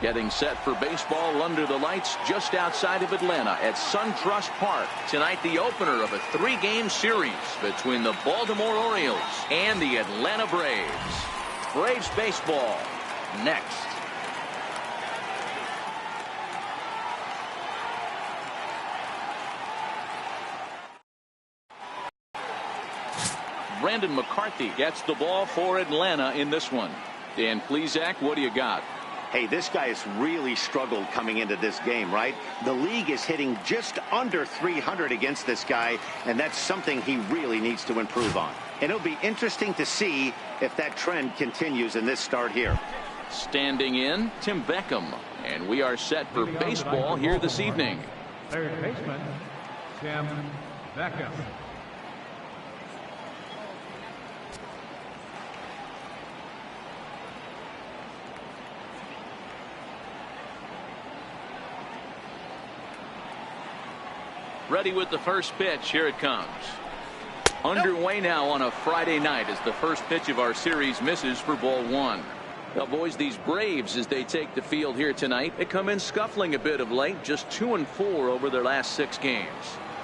Getting set for baseball under the lights just outside of Atlanta at SunTrust Park. Tonight, the opener of a 3-game series between the Baltimore Orioles and the Atlanta Braves. Braves baseball next. Brandon McCarthy gets the ball for Atlanta in this one. Dan Plesac, what do you got? Hey, this guy has really struggled coming into this game, right? The league is hitting just under 300 against this guy, and that's something he really needs to improve on. And it'll be interesting to see if that trend continues in this start here. Standing in, Tim Beckham. And we are set for baseball here this evening. Third baseman, Tim Beckham. Ready with the first pitch. Here it comes. Underway now on a Friday night as the first pitch of our series misses for ball one. Now, boys, these Braves, as they take the field here tonight, they come in scuffling a bit of late, just 2-4 over their last 6 games.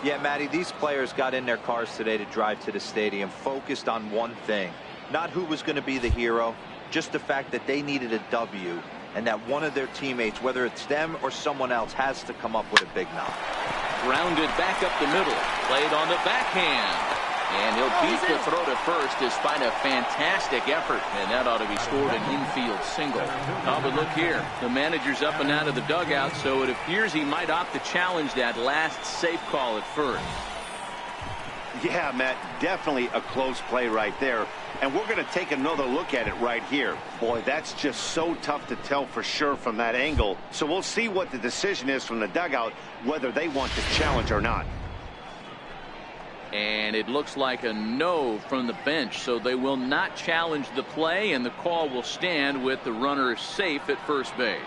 Yeah, Matty, these players got in their cars today to drive to the stadium focused on one thing. Not who was going to be the hero, just the fact that they needed a W, and that one of their teammates, whether it's them or someone else, has to come up with a big knock. Grounded back up the middle. Played on the backhand. And he'll beat the throw to first despite a fantastic effort. And that ought to be scored an infield single. Oh, but look here. The manager's up and out of the dugout, so it appears he might opt to challenge that last safe call at first. Yeah, Matt, definitely a close play right there. And we're going to take another look at it right here. Boy, that's just so tough to tell for sure from that angle. So we'll see what the decision is from the dugout, whether they want to challenge or not. And it looks like a no from the bench, so they will not challenge the play, and the call will stand with the runner safe at first base.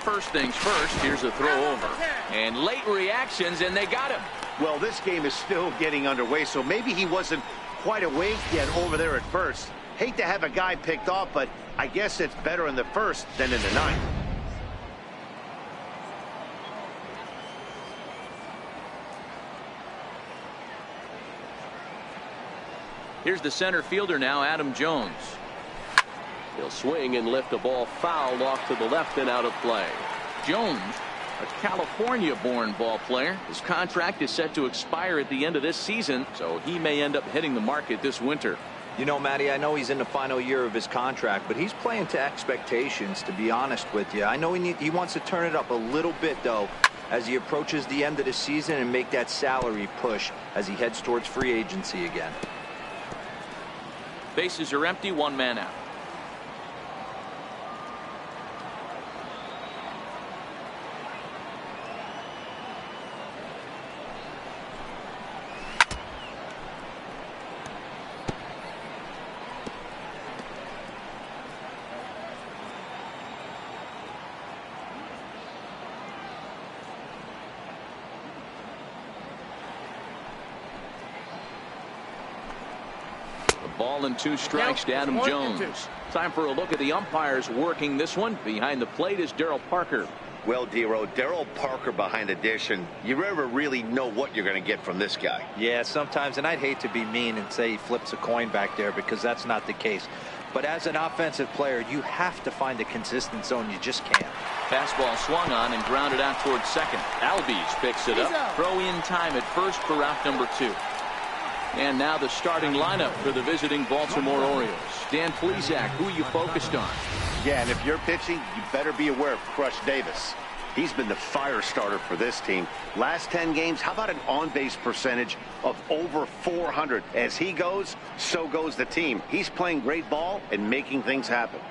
First things first, here's a throw over. And late reactions, and they got him. Well, this game is still getting underway, so maybe he wasn't quite awake yet over there at first. Hate to have a guy picked off, but I guess it's better in the first than in the ninth. Here's the center fielder now, Adam Jones. He'll swing and lift a ball foul off to the left and out of play. Jones, a California-born ball player. His contract is set to expire at the end of this season, so he may end up hitting the market this winter. You know, Matty, I know he's in the final year of his contract, but he's playing to expectations, to be honest with you. I know he wants to turn it up a little bit, though, as he approaches the end of the season and make that salary push as he heads towards free agency again. Bases are empty, 1 man out. Ball and 2 strikes to Adam Jones. Time for a look at the umpires working this one. Behind the plate is Darryl Parker. Well, Dero, Darryl Parker behind the dish, and you never really know what you're going to get from this guy. Yeah, sometimes, and I'd hate to be mean and say he flips a coin back there, because that's not the case. But as an offensive player, you have to find a consistent zone. You just can't. Fastball swung on and grounded out towards second. Albies picks it up. Throw in time at first for out number 2. And now the starting lineup for the visiting Baltimore Orioles. Dan Plesac, who you focused on? Yeah, and if you're pitching, you better be aware of Crush Davis. He's been the fire starter for this team. Last 10 games, how about an on-base percentage of over 400? As he goes, so goes the team. He's playing great ball and making things happen.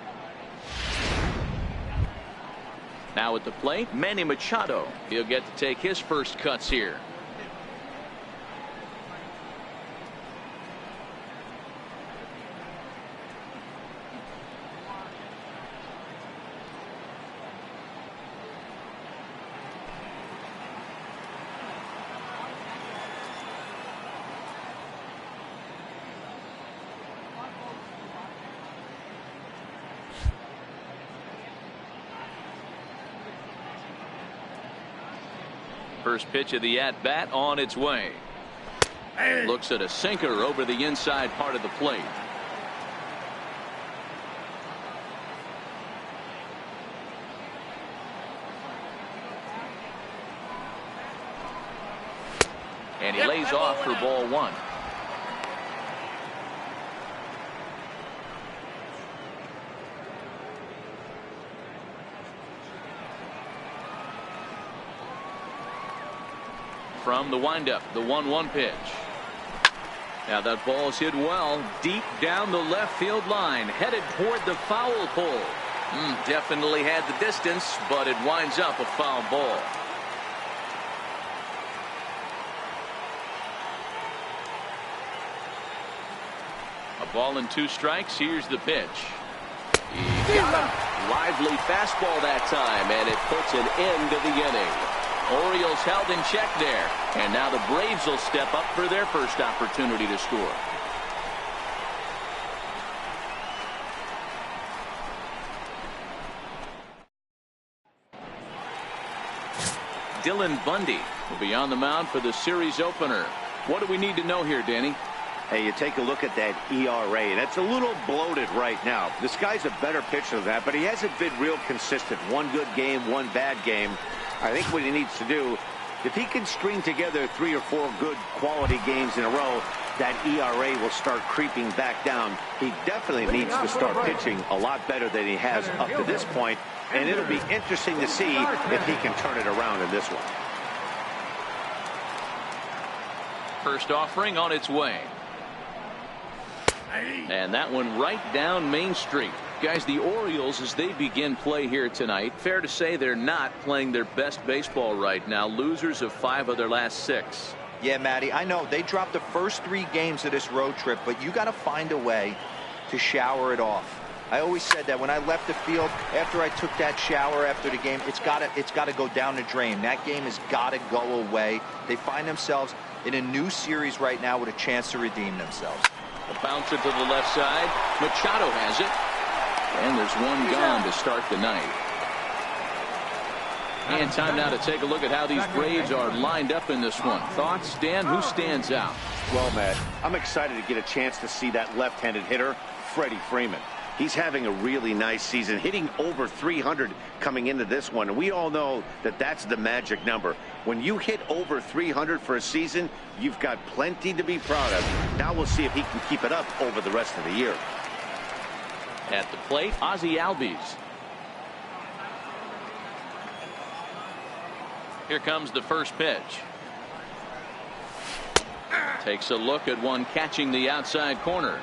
Now at the plate, Manny Machado. He'll get to take his first cuts here. First pitch of the at-bat on its way. Looks at a sinker over the inside part of the plate. And he lays off for ball one. From the windup, the 1-1 pitch. Now that ball's hit well deep down the left field line, headed toward the foul pole. Definitely had the distance, but it winds up a foul ball. A ball and 2 strikes. Here's the pitch. He got him. Lively fastball that time, and it puts an end to the inning. Orioles held in check there, and now the Braves will step up for their first opportunity to score. Dylan Bundy will be on the mound for the series opener. What do we need to know here, Danny? Hey, you take a look at that ERA. That's a little bloated right now. This guy's a better pitcher than that, but he hasn't been real consistent. One good game, one bad game. I think what he needs to do, if he can string together 3 or 4 good quality games in a row, that ERA will start creeping back down. He definitely needs to start pitching a lot better than he has up to this point, and it'll be interesting to see if he can turn it around in this one. First offering on its way. And that one right down Main Street. Guys, the Orioles, as they begin play here tonight, fair to say they're not playing their best baseball right now. Losers of 5 of their last 6. Yeah, Matty, I know they dropped the first 3 games of this road trip, but you got to find a way to shower it off. I always said that when I left the field after I took that shower after the game, it's got to go down the drain. That game has got to go away. They find themselves in a new series right now with a chance to redeem themselves. A bouncer to the left side. Machado has it. And there's one gone to start the night. And time now to take a look at how these Braves are lined up in this one. Thoughts, Dan? Who stands out? Well, Matt, I'm excited to get a chance to see that left-handed hitter, Freddie Freeman. He's having a really nice season, hitting over 300 coming into this one. And we all know that that's the magic number. When you hit over 300 for a season, you've got plenty to be proud of. Now we'll see if he can keep it up over the rest of the year. At the plate, Ozzie Albies. Here comes the first pitch. Takes a look at one catching the outside corner.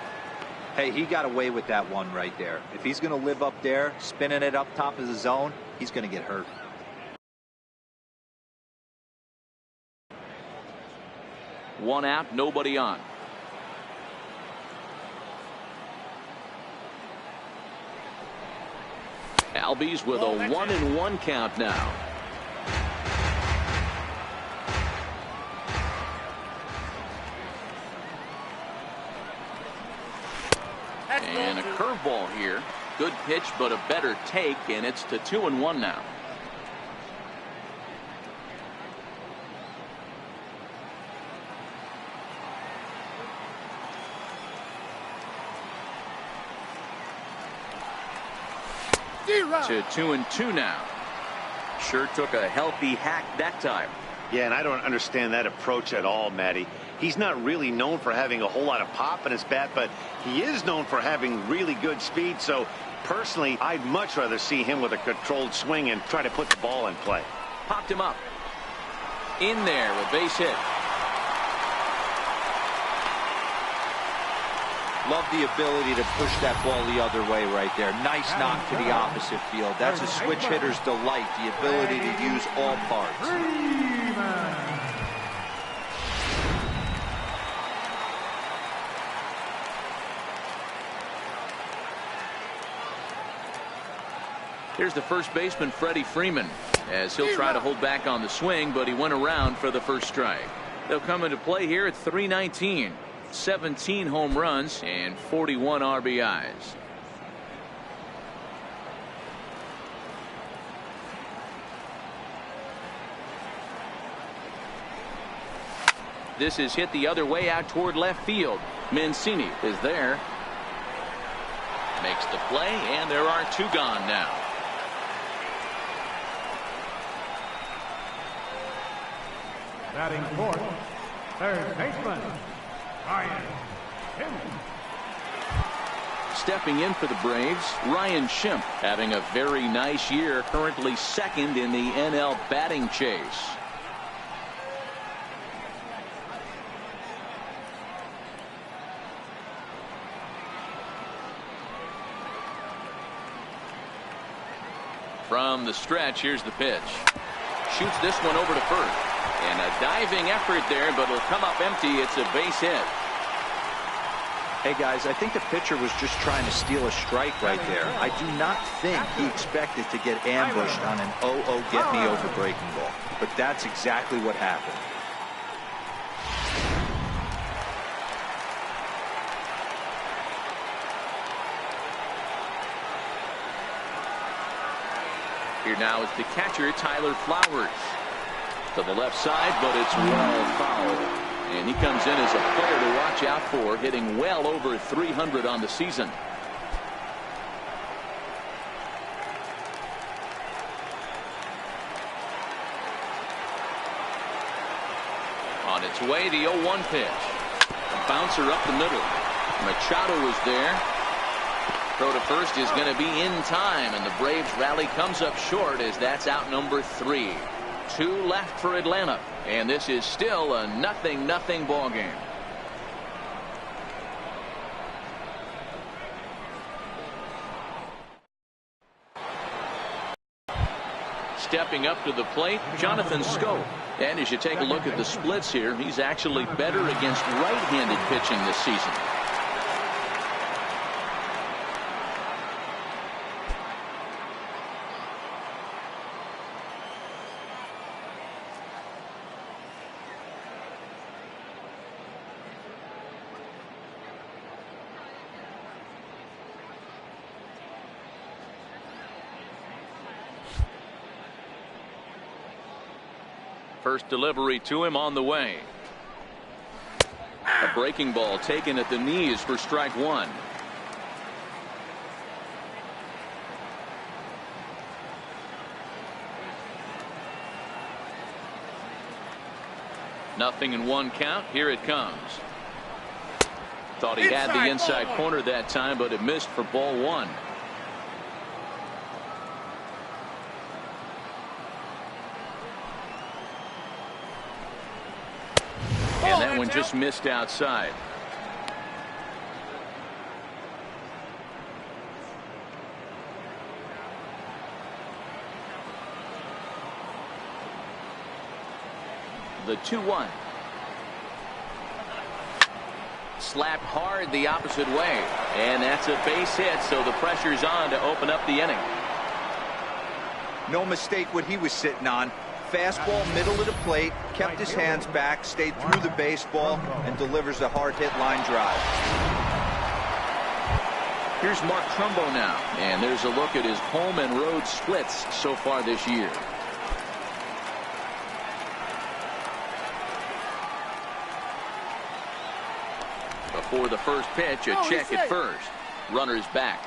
Hey, he got away with that one right there. If he's going to live up there, spinning it up top of the zone, he's going to get hurt. One out, nobody on. Albies with a 1-1 count now. And a curveball here. Good pitch, but a better take, and it's to 2-1 now. To 2-2 now. Sure took a healthy hack that time. Yeah, and I don't understand that approach at all, Matty. He's not really known for having a whole lot of pop in his bat, but he is known for having really good speed. So, personally, I'd much rather see him with a controlled swing and try to put the ball in play. Popped him up. In there, a base hit. Love the ability to push that ball the other way right there. Nice knock to the opposite field. That's a switch hitter's delight, the ability to use all parts. Here's the first baseman, Freddie Freeman, as he'll try to hold back on the swing, but he went around for the first strike. They'll come into play here at .319. 17 home runs and 41 RBIs. This is hit the other way out toward left field. Mancini is there. Makes the play, and there are two gone now. Batting fourth, third baseman, Ryan Schimpf. Stepping in for the Braves, Ryan Schimpf having a very nice year, currently second in the NL batting chase. From the stretch, here's the pitch. Shoots this one over to first. And a diving effort there, but it'll come up empty. It's a base hit. Hey, guys, I think the pitcher was just trying to steal a strike right there. I do not think he expected to get ambushed on an 0-0 get-me-over breaking ball. But that's exactly what happened. Here now is the catcher, Tyler Flowers. To the left side, but it's well fouled. And he comes in as a player to watch out for, hitting well over 300 on the season. On its way, the 0-1 pitch. A bouncer up the middle. Machado is there. Throw to first is going to be in time, and the Braves rally comes up short as that's out number 3. 2 left for Atlanta, and this is still a 0-0 ball game. Stepping up to the plate, Jonathan Schoop. And as you take a look at the splits here, he's actually better against right-handed pitching this season. First delivery to him on the way. A breaking ball taken at the knees for strike 1. Nothing in 1 count. Here it comes. Thought he had the inside corner that time, but it missed for ball 1. And that one just missed outside. The 2-1. Slapped hard the opposite way. And that's a base hit, so the pressure's on to open up the inning. No mistake what he was sitting on. Fastball middle of the plate, kept his hands back, stayed through the baseball, and delivers a hard hit line drive. Here's Mark Trumbo now, and there's a look at his home and road splits so far this year. Before the first pitch, a check at first. Runners back.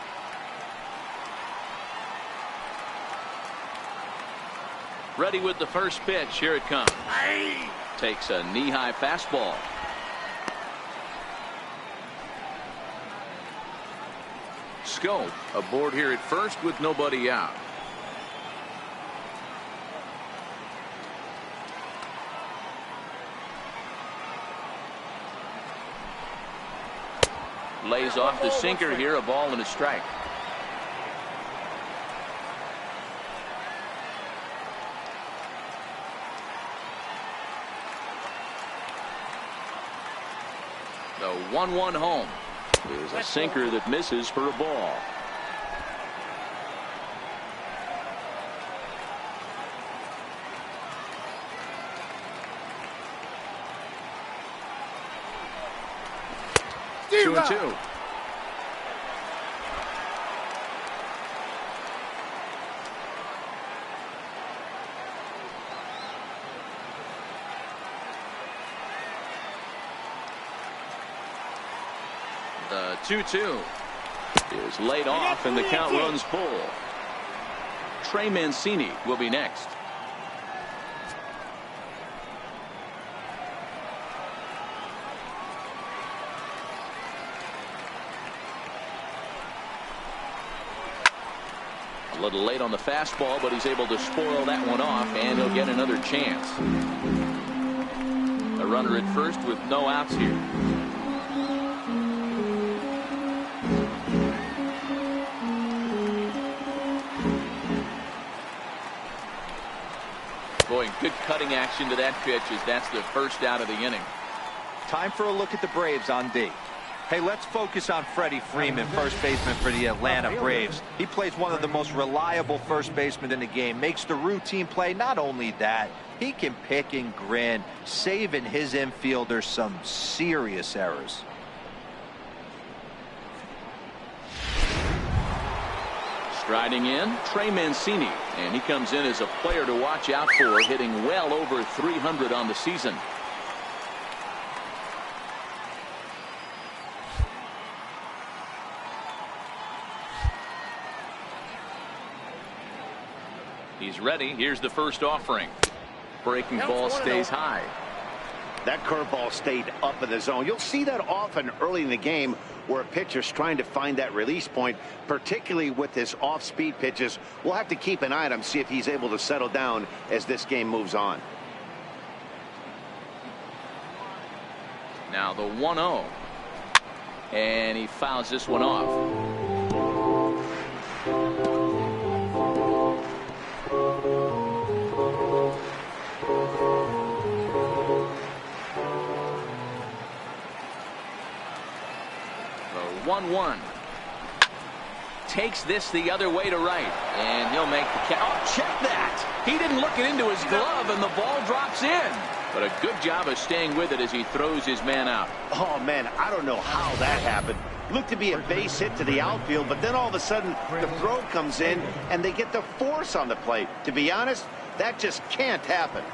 Ready with the first pitch. Here it comes. Takes a knee-high fastball. Schoop aboard here at first with nobody out. Lays off the sinker here, a ball and a strike. The 1-1 home is a sinker that misses for a ball. Two and two. 2-2 is laid off, and the count runs full. Trey Mancini will be next. A little late on the fastball, but he's able to spoil that one off, and he'll get another chance. A runner at first with no outs here. Boy, good cutting action to that pitch, as that's the first out of the inning. Time for a look at the Braves on D. Hey, let's focus on Freddie Freeman, first baseman for the Atlanta Braves. He plays one of the most reliable first basemen in the game, makes the routine play. Not only that, he can pick and grin, saving his infielders some serious errors. Striding in, Trey Mancini, and he comes in as a player to watch out for, hitting well over 300 on the season. He's ready. Here's the first offering. Breaking ball stays high. That curveball stayed up in the zone. You'll see that often early in the game where a pitcher's trying to find that release point, particularly with his off-speed pitches. We'll have to keep an eye on him, see if he's able to settle down as this game moves on. Now the 1-0. And he fouls this one off. The 1-1. Takes this the other way to right, and he'll make the catch. Oh, check that! He didn't look it into his glove, and the ball drops in. But a good job of staying with it as he throws his man out. Oh, man, I don't know how that happened. Looked to be a base hit to the outfield, but then all of a sudden the throw comes in, and they get the force on the plate. To be honest, that just can't happen.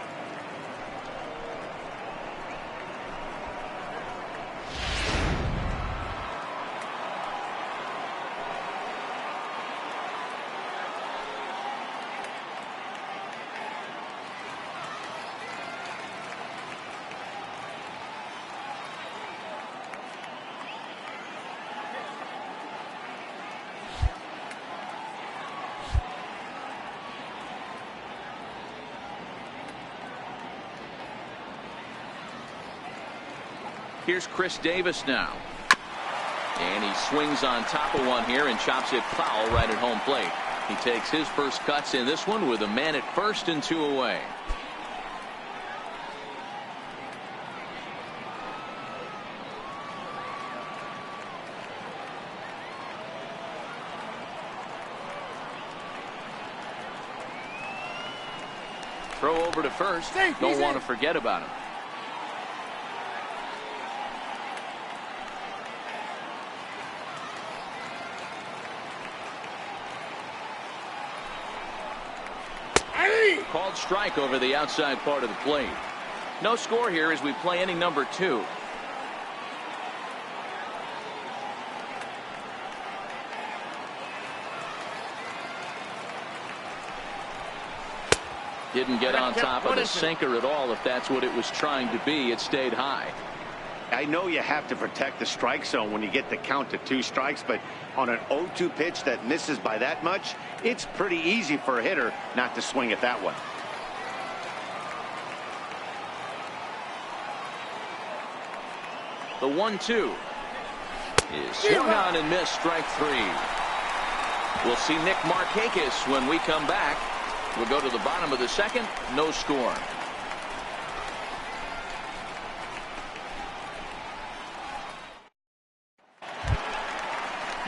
Here's Chris Davis now. And he swings on top of one here and chops it foul right at home plate. He takes his first cuts in this one with a man at first and 2 away. Throw over to first. Don't want to forget about him. Called strike over the outside part of the plate. No score here as we play inning number 2. Didn't get on top of the sinker at all. If that's what it was trying to be, it stayed high. I know you have to protect the strike zone when you get the count to 2 strikes, but on an 0-2 pitch that misses by that much, it's pretty easy for a hitter not to swing at that one. The 1-2 is swung on and missed, strike 3. We'll see Nick Markakis when we come back. We'll go to the bottom of the second. No score.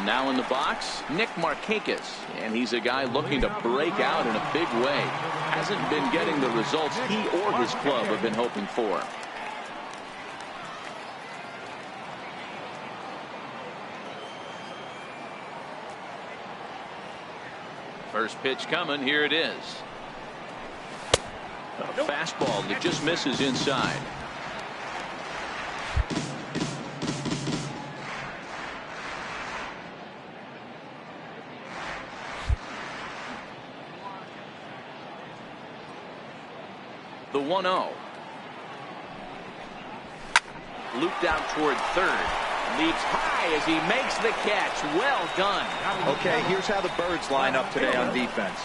Now in the box, Nick Markakis, and he's a guy looking to break out in a big way. Hasn't been getting the results he or his club have been hoping for. First pitch coming. Here it is. A fastball that just misses inside. The 1-0. Looped out toward third. Leaps high as he makes the catch. Well done. Okay, here's how the Birds line up today on defense.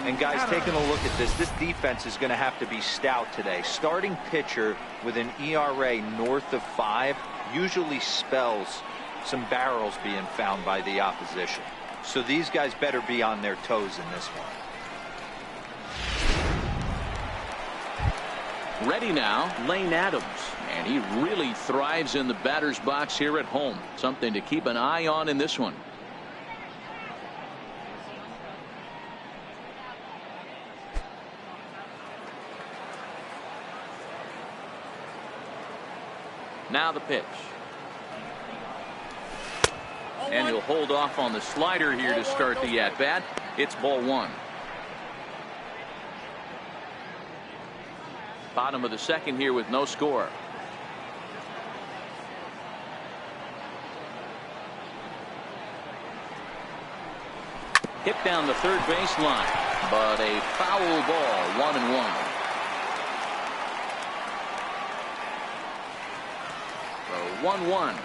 And guys, taking a look at this defense is going to have to be stout today. Starting pitcher with an ERA north of 5 usually spells some barrels being found by the opposition. So these guys better be on their toes in this one. Ready now, Lane Adams. And he really thrives in the batter's box here at home. Something to keep an eye on in this one. Now the pitch. And he'll hold off on the slider here to start the at-bat. It's ball 1. Bottom of the second here with no score. Hit down the third baseline, but a foul ball, 1-1. So 1-1.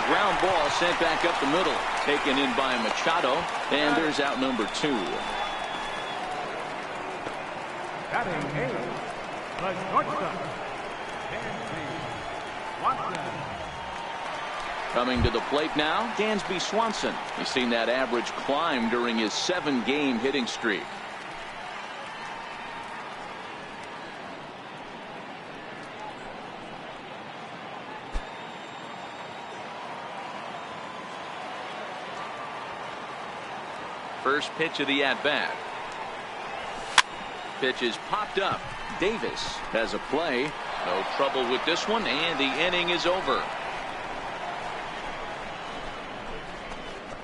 Ground ball sent back up the middle, taken in by Machado, and there's out number 2. Batting 8, the shortstop, Dansby Swanson. Coming to the plate now, Dansby Swanson. He's seen that average climb during his 7-game hitting streak. First pitch of the at-bat. Pitch is popped up. Davis has a play. No trouble with this one, and the inning is over.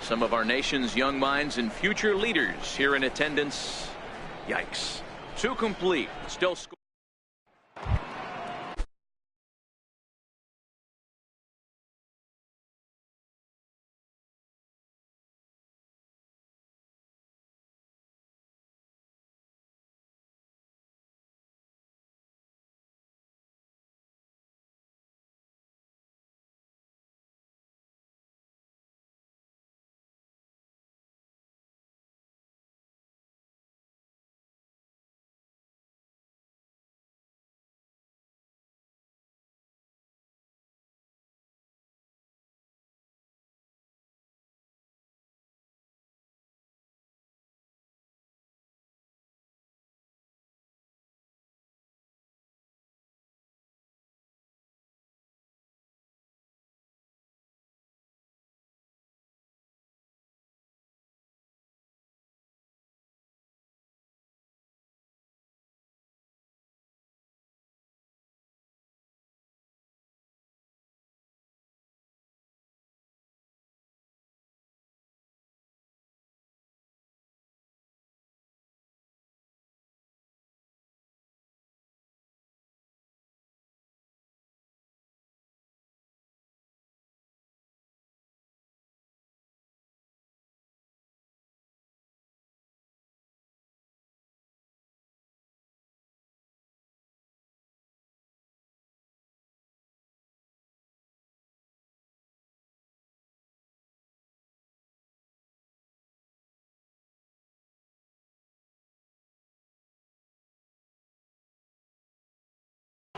Some of our nation's young minds and future leaders here in attendance. Yikes. 2 complete. Still score.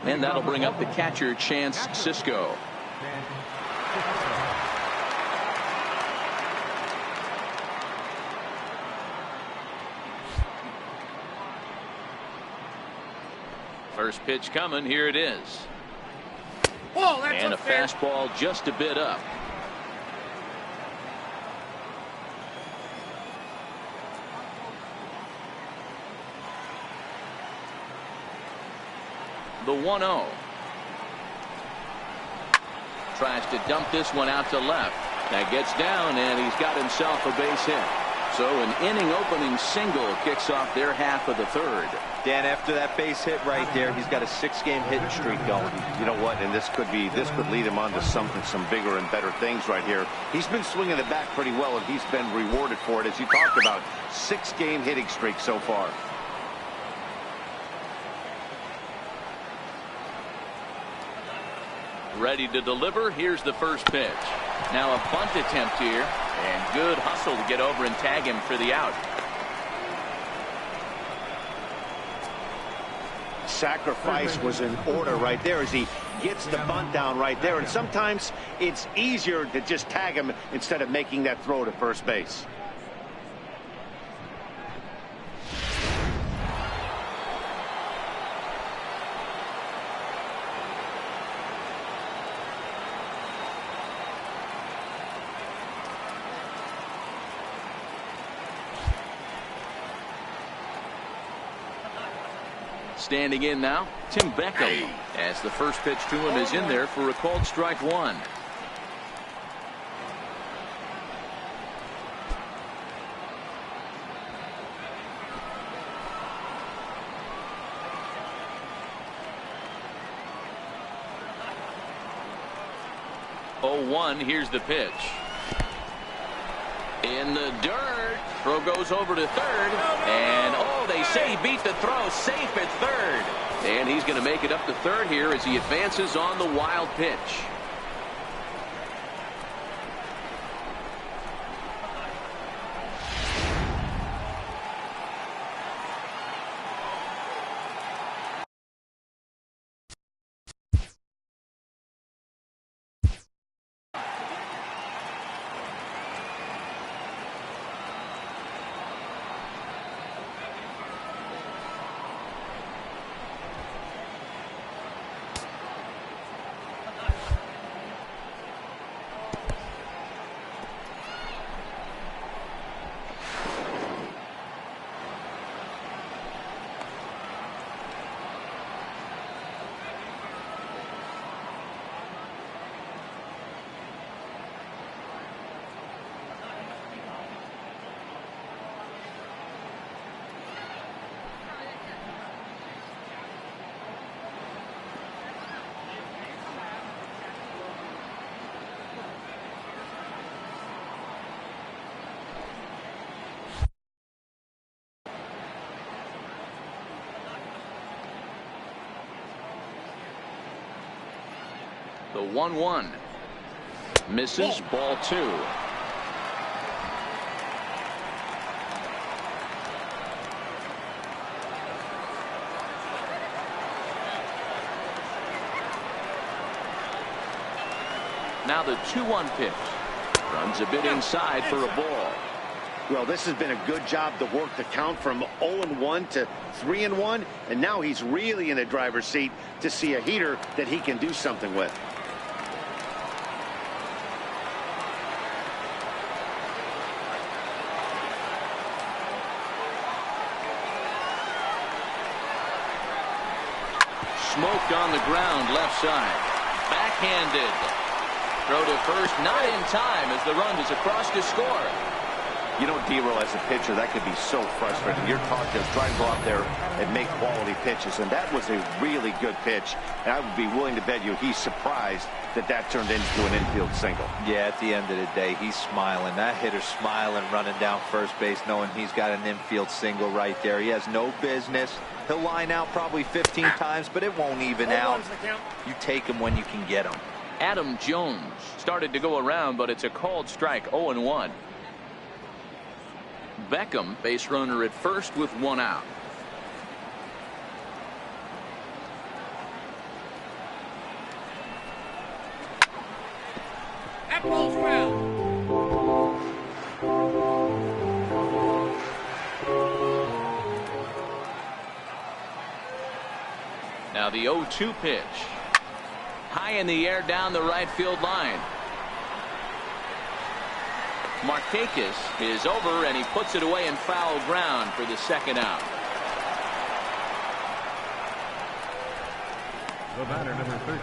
And that'll bring up the catcher, Chance Sisco. First pitch coming. Here it is. And a fastball just a bit up. The 1-0. Tries to dump this one out to left. That gets down, and he's got himself a base hit. So an inning opening single kicks off their half of the third. Dan, after that base hit right there, he's got a 6-game hitting streak going. You know what? And this could lead him on to some bigger and better things right here. He's been swinging the bat pretty well, and he's been rewarded for it, as you talked about. 6-game hitting streak so far. ready to deliver. Here's the first pitch. Now a bunt attempt here, and good hustle to get over and tag him for the out. Sacrifice was in order right there as he gets the bunt down right there. And sometimes it's easier to just tag him instead of making that throw to first base. Standing in now, Tim Beckham, as the first pitch to him is in there for a called strike one. Oh, 1, here's the pitch. In the dirt. Throw goes over to third. And, oh, they say he beat the throw. Safe at third. And he's going to make it up to third here as he advances on the wild pitch. The 1-1 misses, ball 2. Now the 2-1 pitch. Runs a bit inside for a ball. Well, this has been a good job to work the count from 0-1 to 3-1, and now he's really in the driver's seat to see a heater that he can do something with. Smoked on the ground left side. Backhanded. Throw to first, not in time as the run is across to score. You know, D-Roll, as a pitcher, that could be so frustrating. You're taught to try and go out there and make quality pitches, and that was a really good pitch. And I would be willing to bet you he's surprised that that turned into an infield single. Yeah, at the end of the day, he's smiling. That hitter's smiling, running down first base, knowing he's got an infield single right there. He has no business. He'll line out probably 15 times, but it won't even out. You take him when you can get him. Adam Jones started to go around, but it's a called strike, 0-1. Beckham, base runner at first with 1 out. That ball's foul. Now the 0-2 pitch. High in the air down the right field line. Markakis is over, and he puts it away in foul ground for the second out. The batter, number 13,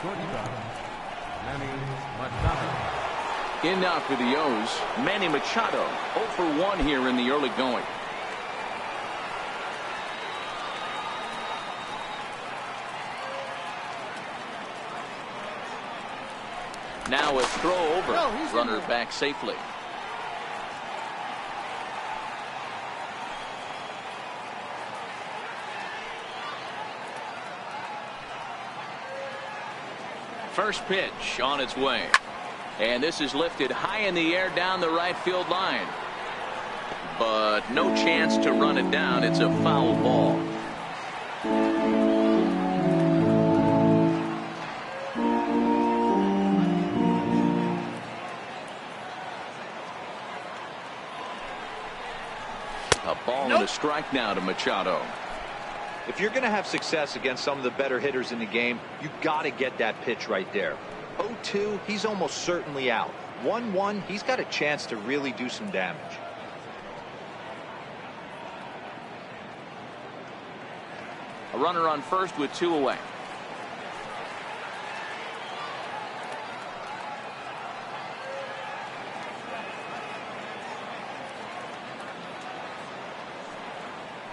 shortstop, Manny Machado. In now for the O's, Manny Machado, 0 for 1 here in the early going. Now a throw over. Runner back safely. First pitch on its way. And this is lifted high in the air down the right field line. But no chance to run it down. It's a foul ball. A ball and a strike now to Machado. If you're going to have success against some of the better hitters in the game, you got to get that pitch right there. 0-2, he's almost certainly out. 1-1, he's got a chance to really do some damage. A runner on first with 2 away.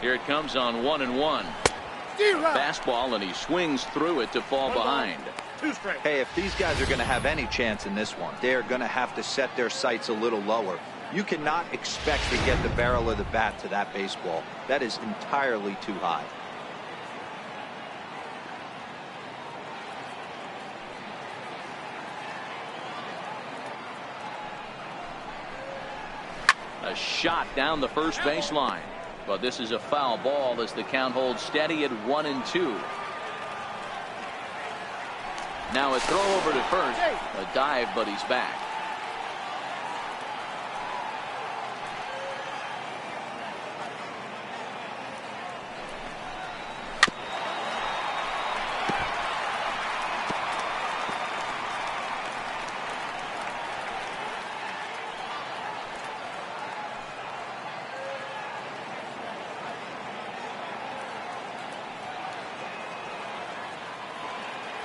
Here it comes on 1-1. Fastball, and he swings through it to fall behind. Hey, if these guys are going to have any chance in this one, they're going to have to set their sights a little lower. You cannot expect to get the barrel of the bat to that baseball. That is entirely too high. A shot down the first baseline. But this is a foul ball as the count holds steady at 1-2. Now a throw over to first. A dive, but he's back.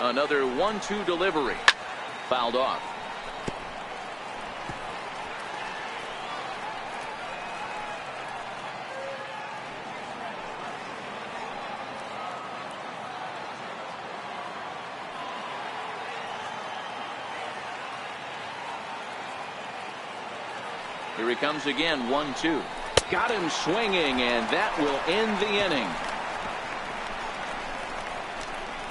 Another 1-2 delivery. Fouled off. Here he comes again. 1-2. Got him swinging, and that will end the inning.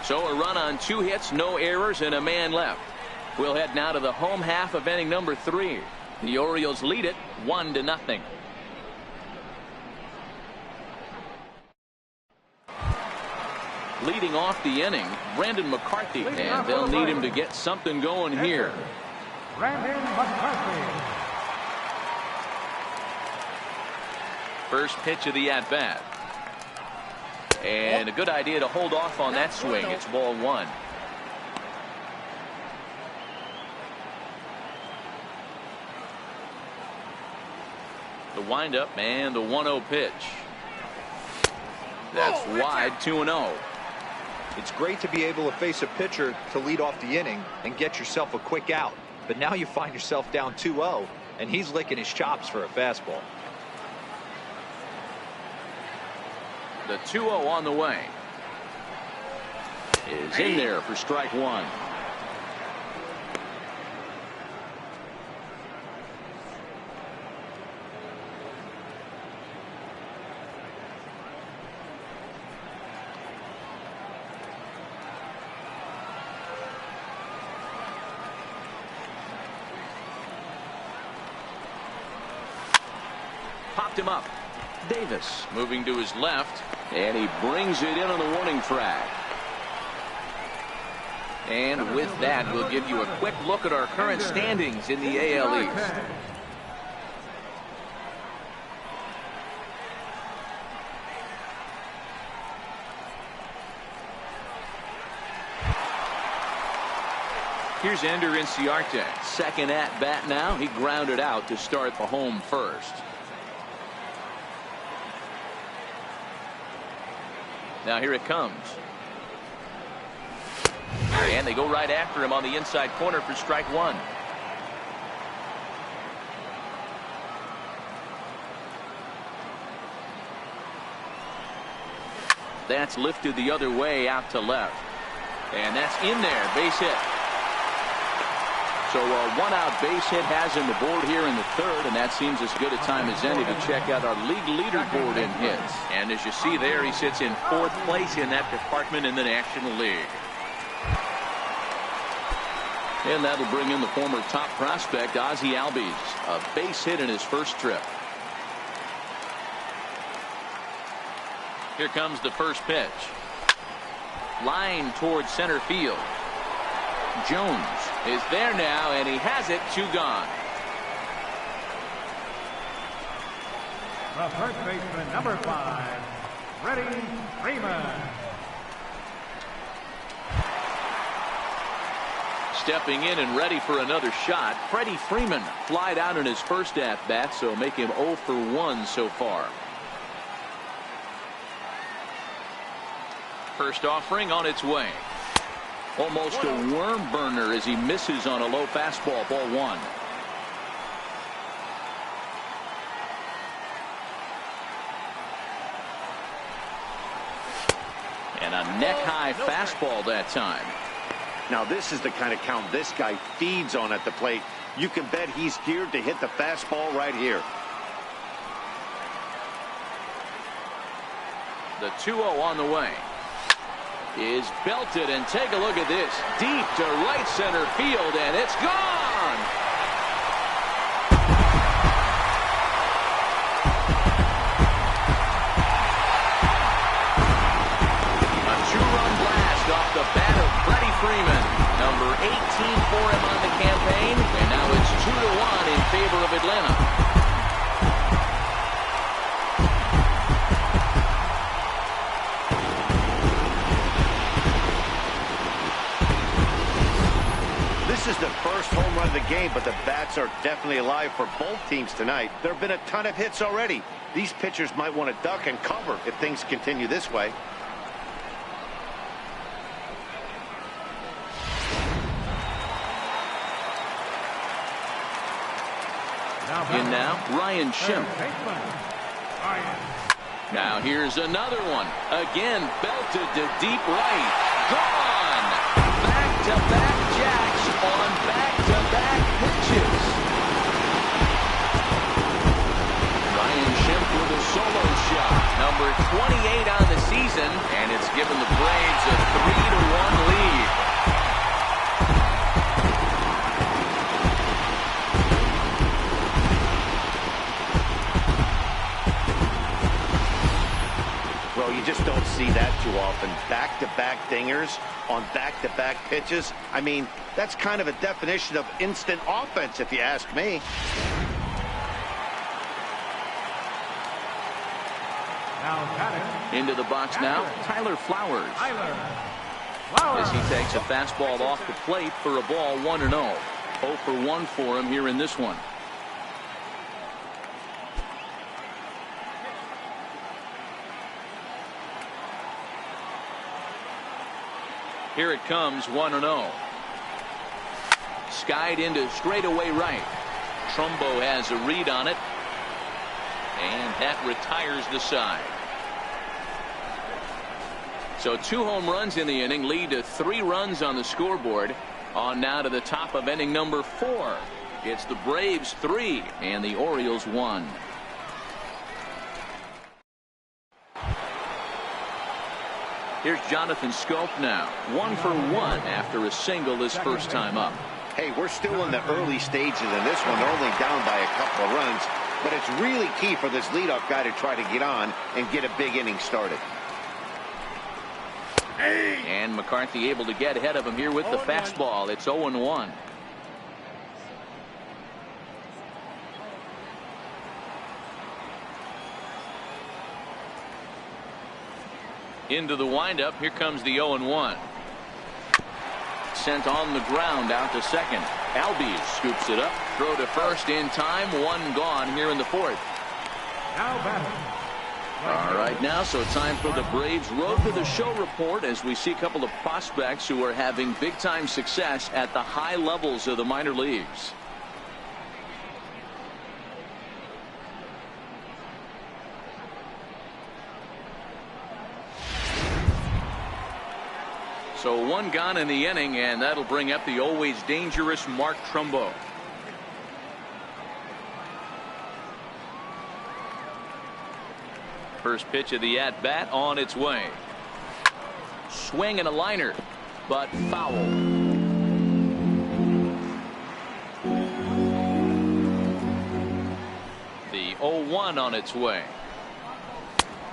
So a run on 2 hits, no errors, and a man left. We'll head now to the home half of inning number 3. The Orioles lead it 1-0. Leading off the inning, Brandon McCarthy, and they'll need him to get something going here. Brandon McCarthy. First pitch of the at-bat. And a good idea to hold off on that swing. It's ball 1. The windup and the 1-0 pitch. That's wide. 2-0. It's great to be able to face a pitcher to lead off the inning and get yourself a quick out. But now you find yourself down 2-0, and he's licking his chops for a fastball. The 2-0 on the way is in there for strike 1. Popped him up. Davis moving to his left, and he brings it in on the warning track. And with that, we'll give you a quick look at our current standings in the AL East. Here's Ender Inciarte. Second at bat now. He grounded out to start the home first. Now here it comes. And they go right after him on the inside corner for strike 1. That's lifted the other way out to left. And that's in there. Base hit. So a 1-out base hit has him aboard here in the 3rd, and that seems as good a time as any to check out our league leaderboard in hits. And as you see there, he sits in 4th place in that department in the National League. And that'll bring in the former top prospect, Ozzie Albies. A base hit in his first trip. Here comes the first pitch. Line towards center field. Jones is there now, and he has it. 2 gone. The first baseman, number 5, Freddie Freeman. Stepping in and ready for another shot. Freddie Freeman flied out in his first at-bat, so make him 0 for 1 so far. First offering on its way. Almost a worm burner as he misses on a low fastball. Ball 1. And a neck-high fastball that time. Now this is the kind of count this guy feeds on at the plate. You can bet he's geared to hit the fastball right here. The 2-0 on the way. Is belted, and take a look at this. Deep to right center field, and it's gone. A 2-run blast off the bat of Freddie Freeman. Number 18 for him on the campaign, and now it's 2-1 in favor of Atlanta. This is the first home run of the game, but the bats are definitely alive for both teams tonight. There have been a ton of hits already. These pitchers might want to duck and cover if things continue this way. In now, Ryan Schimpf. Now here's another one. Again, belted to deep right. Gone! Back-to-back jacks on back-to-back pitches. Ryan Schimpf with a solo shot. Number 28 on the season, and it's given the Braves a 3-1 lead. You just don't see that too often. Back-to-back dingers on back-to-back pitches. I mean, that's kind of a definition of instant offense, if you ask me. Into the box now, Tyler Flowers. As he takes a fastball off the plate for a ball 1-0. 0 for 1 for him here in this one. Here it comes, 1-0. Skied into straightaway right. Trumbo has a read on it. And that retires the side. So 2 home runs in the inning lead to 3 runs on the scoreboard. On now to the top of inning number 4. It's the Braves 3 and the Orioles 1. Here's Jonathan Scope now. 1 for 1 after a single his first time up. Hey, we're still in the early stages in this one. They're only down by a couple of runs. But it's really key for this leadoff guy to try to get on and get a big inning started. And McCarthy able to get ahead of him here with the fastball. It's 0-1. Into the windup. Here comes the 0-1. Sent on the ground out to second. Albies scoops it up. Throw to first in time. 1 gone here in the 4th. All right, now so time for the Braves Road to the Show report as we see a couple of prospects who are having big time success at the high levels of the minor leagues. So 1 gone in the inning, and that'll bring up the always dangerous Mark Trumbo. First pitch of the at-bat on its way. Swing and a liner, but foul. 0-1 on its way.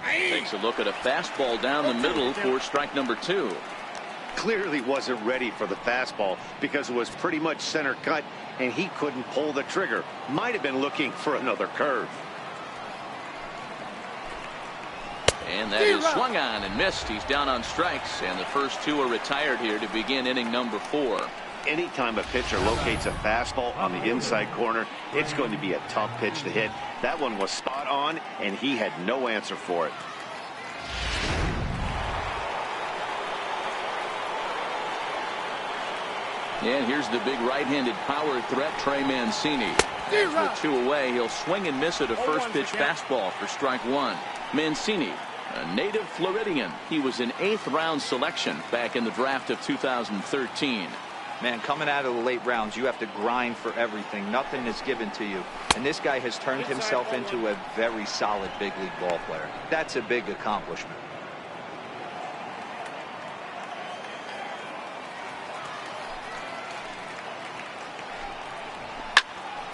Takes a look at a fastball down the middle for strike number 2. Clearly wasn't ready for the fastball because it was pretty much center cut and he couldn't pull the trigger. Might have been looking for another curve. And that is swung on and missed. He's down on strikes, and the first 2 are retired here to begin inning number 4. Anytime a pitcher locates a fastball on the inside corner, it's going to be a tough pitch to hit. That one was spot on, and he had no answer for it. And here's the big right-handed power threat, Trey Mancini. As with 2 away, he'll swing and miss at a first pitch fastball for strike 1. Mancini, a native Floridian. He was an 8th round selection back in the draft of 2013. Man, coming out of the late rounds, you have to grind for everything. Nothing is given to you. And this guy has turned himself into a very solid big league ball player. That's a big accomplishment.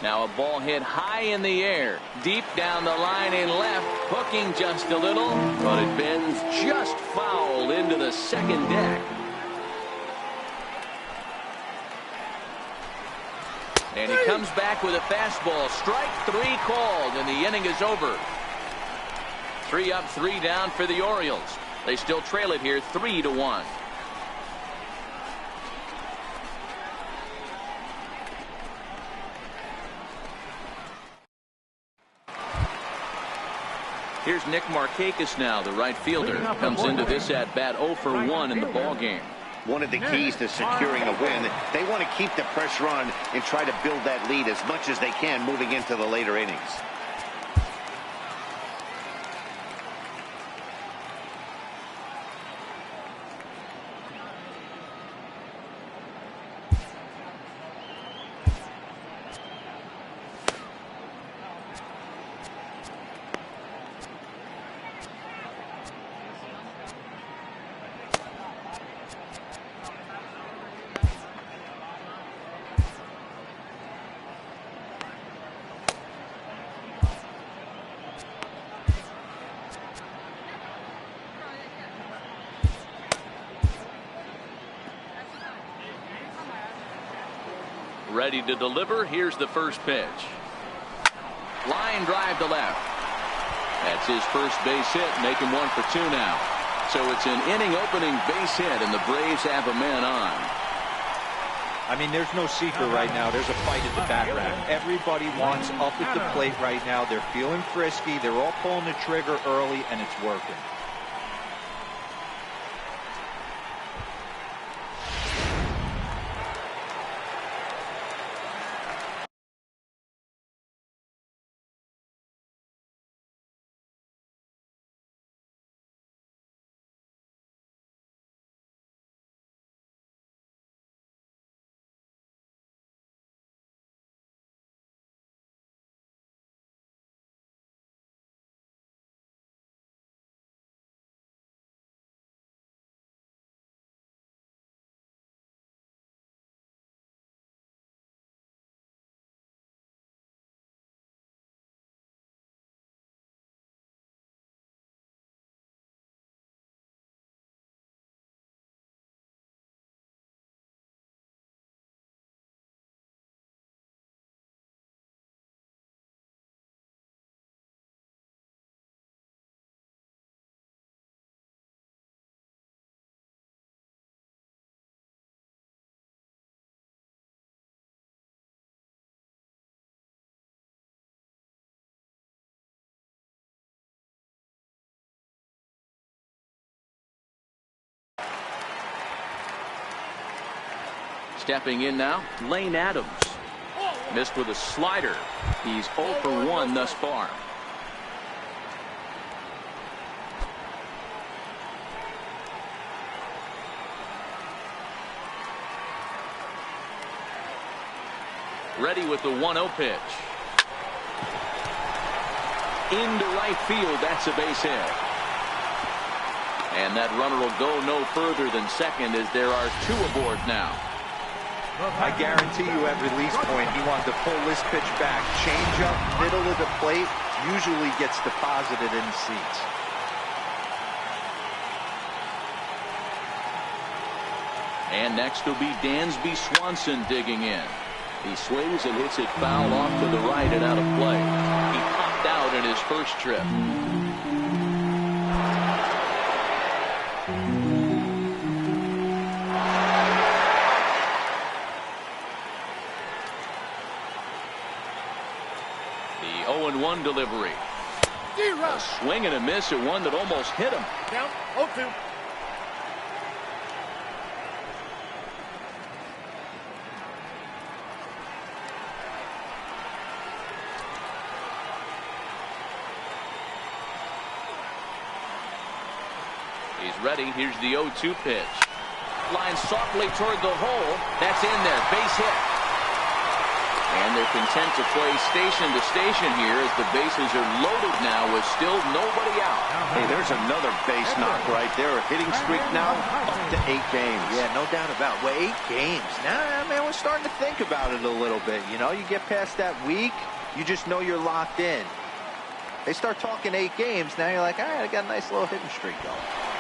Now a ball hit high in the air, deep down the line in left, hooking just a little, but it bends just foul into the second deck. And he comes back with a fastball. Strike 3 called, and the inning is over. 3 up, 3 down for the Orioles. They still trail it here 3-1. Here's Nick Markakis now, the right fielder. Comes into this at bat 0 for 1 in the ball game. One of the keys to securing a win, they want to keep the pressure on and try to build that lead as much as they can moving into the later innings. Ready to deliver. Here's the first pitch. Line drive to left. That's his first base hit, making 1 for 2 now. So it's an inning opening base hit, and the Braves have a man on. I mean, there's no secret right now. There's a fight at the bat rack. Everybody wants up at the plate right now. They're feeling frisky. They're all pulling the trigger early, and it's working. Stepping in now, Lane Adams. Missed with a slider. He's 0 for 1 thus far. Ready with the 1-0 pitch. Into right field. That's a base hit. And that runner will go no further than second as there are 2 aboard now. I guarantee you at release point he wanted to pull this pitch back, change up, middle of the plate, usually gets deposited in the seats. And next will be Dansby Swanson digging in. He swings and hits it foul off to the right and out of play. He popped out in his first trip. The 0-1 delivery. A swing and a miss at one that almost hit him. Down 0-2. He's ready. Here's the 0-2 pitch. Line softly toward the hole. That's in there. Base hit. And they're content to play station to station here as the bases are loaded now with still nobody out. Hey, there's another base knock right there. A hitting streak now up to 8 games. Yeah, no doubt about it. Well, 8 games. Now, man, we're starting to think about it a little bit. You know, you get past that week, you just know you're locked in. They start talking 8 games, now you're like, all right, I got a nice little hitting streak going.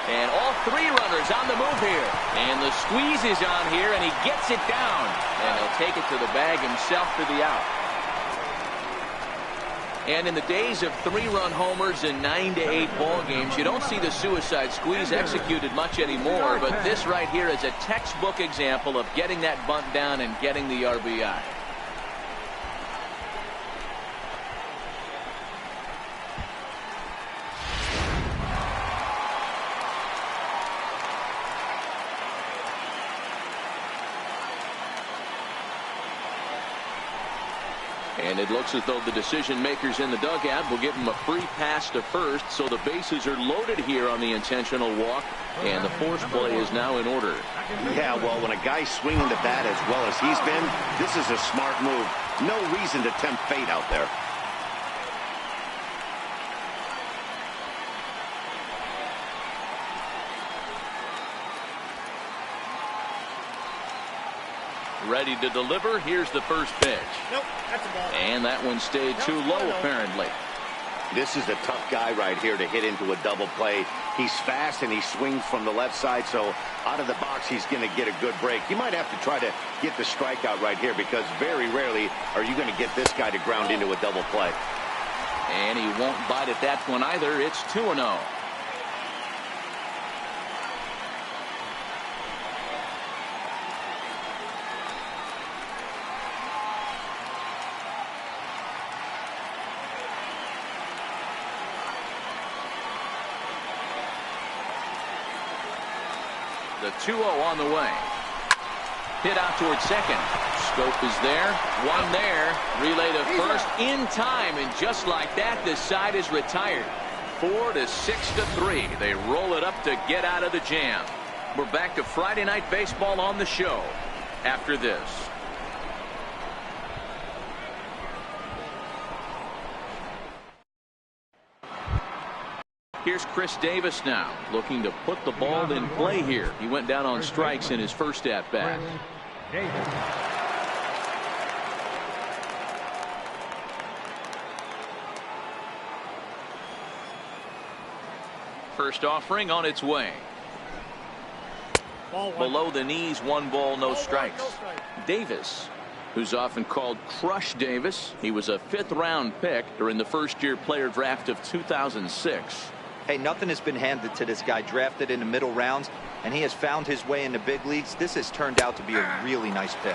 And all 3 runners on the move here. And the squeeze is on here, and he gets it down. And he'll take it to the bag himself for the out. And in the days of 3-run homers in 9 to 8 ball games, you don't see the suicide squeeze executed much anymore. But this right here is a textbook example of getting that bunt down and getting the RBI. And it looks as though the decision makers in the dugout will give him a free pass to first, so the bases are loaded here on the intentional walk, and the force play is now in order. Yeah, well, when a guy's swinging the bat as well as he's been, this is a smart move. No reason to tempt fate out there. Ready to deliver. Here's the first pitch. Nope, that's a ball. And that one stayed too low, apparently. This is a tough guy right here to hit into a double play. He's fast and he swings from the left side, so out of the box he's going to get a good break. You might have to try to get the strikeout right here because very rarely are you going to get this guy to ground into a double play. And he won't bite at that one either. It's 2-0. The 2-0 on the way. Hit out towards second. Scope is there. One there. Relay to first in time. And just like that, the side is retired. 4-6-3. They roll it up to get out of the jam. We're back to Friday Night Baseball on the show after this. Here's Chris Davis now, looking to put the ball in play here. He went down on strikes in his first at-bat. First offering on its way. Below the knees, 1 ball, no strikes. Davis, who's often called Crush Davis. He was a 5th-round pick during the first-year player draft of 2006. Hey, nothing has been handed to this guy. Drafted in the middle rounds, and he has found his way in the big leagues. This has turned out to be a really nice pick.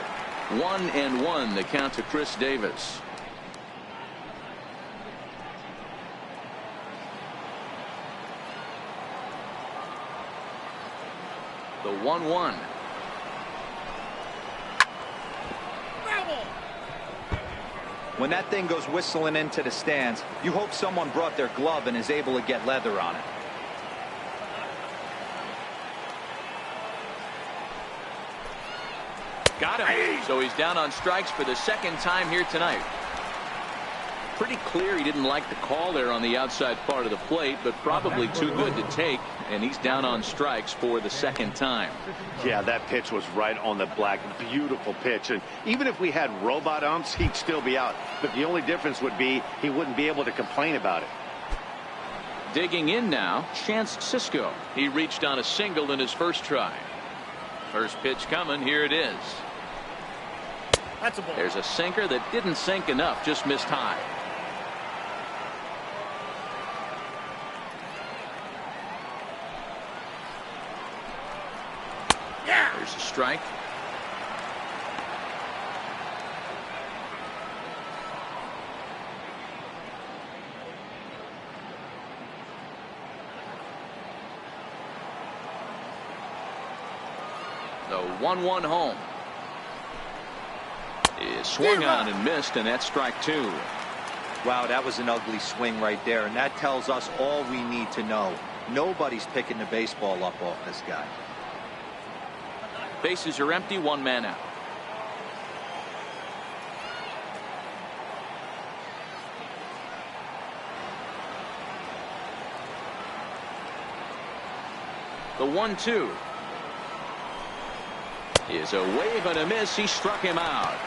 1-1 the count to Chris Davis. The 1-1. When that thing goes whistling into the stands, you hope someone brought their glove and is able to get leather on it. Got him. So he's down on strikes for the 2nd time here tonight. pretty clear he didn't like the call there on the outside part of the plate, but probably too good to take, and he's down on strikes for the second time. Yeah, that pitch was right on the black. Beautiful pitch. And even if we had robot umps, he'd still be out. But the only difference would be he wouldn't be able to complain about it. Digging in now, Chance Sisco. He reached on a single in his first try. First pitch coming. Here it is. That's a ball. There's a sinker that didn't sink enough, just missed high. Yeah. There's a strike. The 1-1 home. Is swung on and missed, and that's strike two. Wow, that was an ugly swing right there, and that tells us all we need to know. Nobody's picking the baseball up off this guy. Bases are empty, one man out. The 1-2 is a wave and a miss. He struck him out.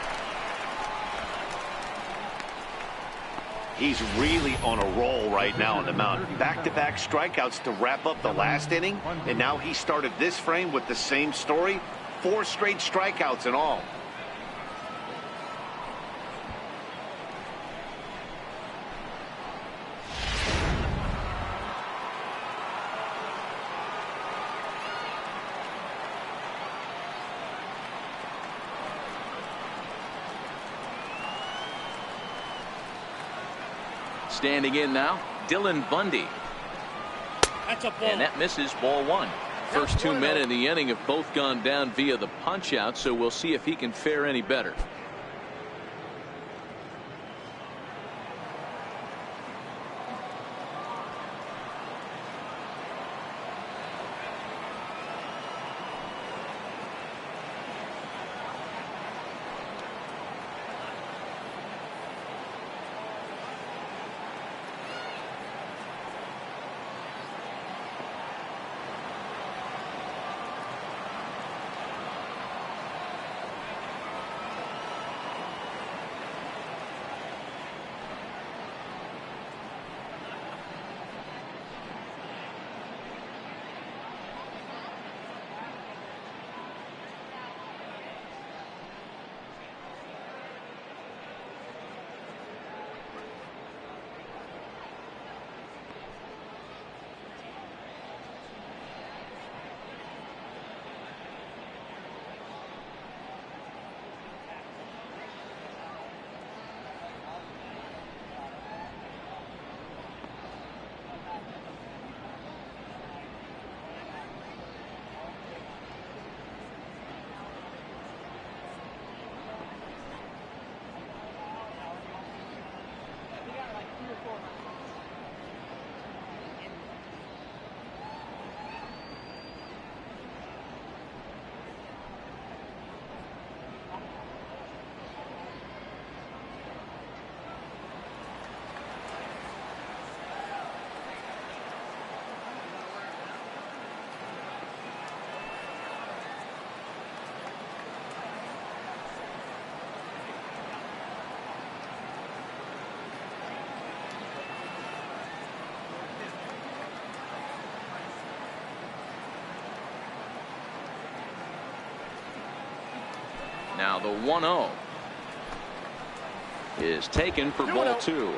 He's really on a roll right now on the mound. Back-to-back strikeouts to wrap up the last inning, and now he started this frame with the same story. 4 straight strikeouts in all. Standing in now, Dylan Bundy. That's a ball. And that misses, ball one. First 2 men in the inning have both gone down via the punch out, so we'll see if he can fare any better. Now the 1-0 is taken for ball two.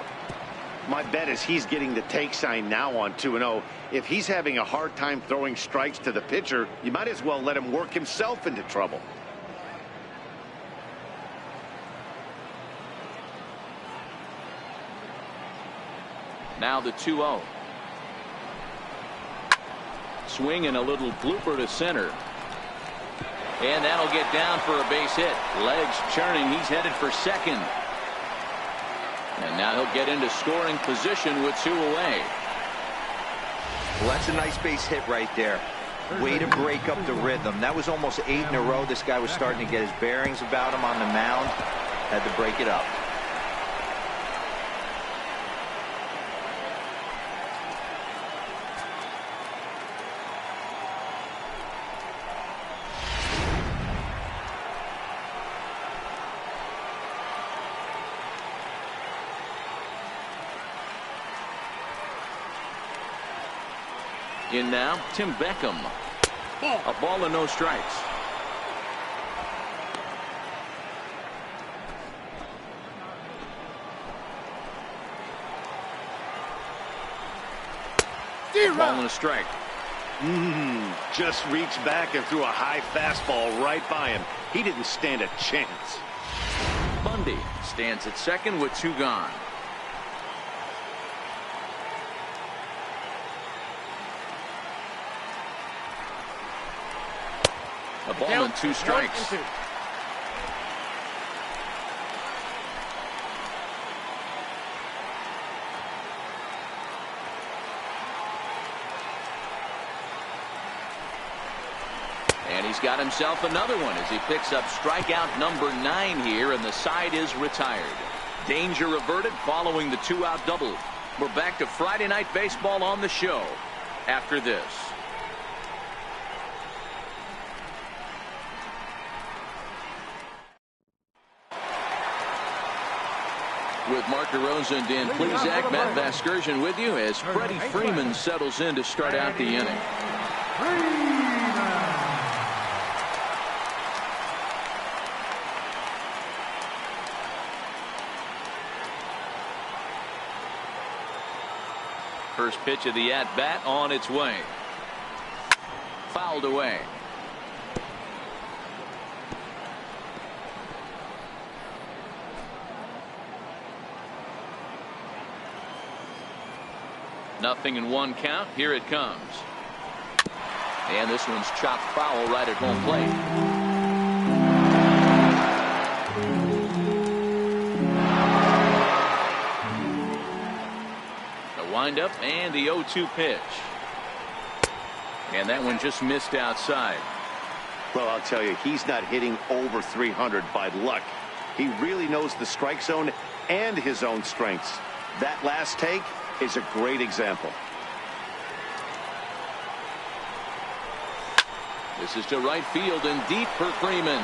My bet is he's getting the take sign now on 2-0. If he's having a hard time throwing strikes to the pitcher, you might as well let him work himself into trouble. Now the 2-0. Swing and a little blooper to center. And that'll get down for a base hit. Legs churning. He's headed for second. And now he'll get into scoring position with 2 away. Well, that's a nice base hit right there. Way to break up the rhythm. That was almost 8 in a row. This guy was starting to get his bearings about him on the mound. Had to break it up. In now, Tim Beckham. Ball. A ball and no strikes. Ball and a strike. Just reached back and threw a high fastball right by him. He didn't stand a chance. Bundy stands at second with 2 gone. A ball and 2 strikes. 1-2. And he's got himself another one as he picks up strikeout number 9 here, and the side is retired. Danger averted following the 2-out double. We're back to Friday Night Baseball on the show after this. With Mark DeRosa and Dan Plesac, Matt Vasgersian with you as Freddie Freeman settles in to start out the inning. First pitch of the at-bat on its way. Fouled away. Nothing in 1 count. Here it comes. And this one's chopped foul right at home plate. Windup and the 0-2 pitch. And that one just missed outside. Well, I'll tell you, he's not hitting over 300 by luck. He really knows the strike zone and his own strengths. That last take is a great example. This is to right field and deep for Freeman.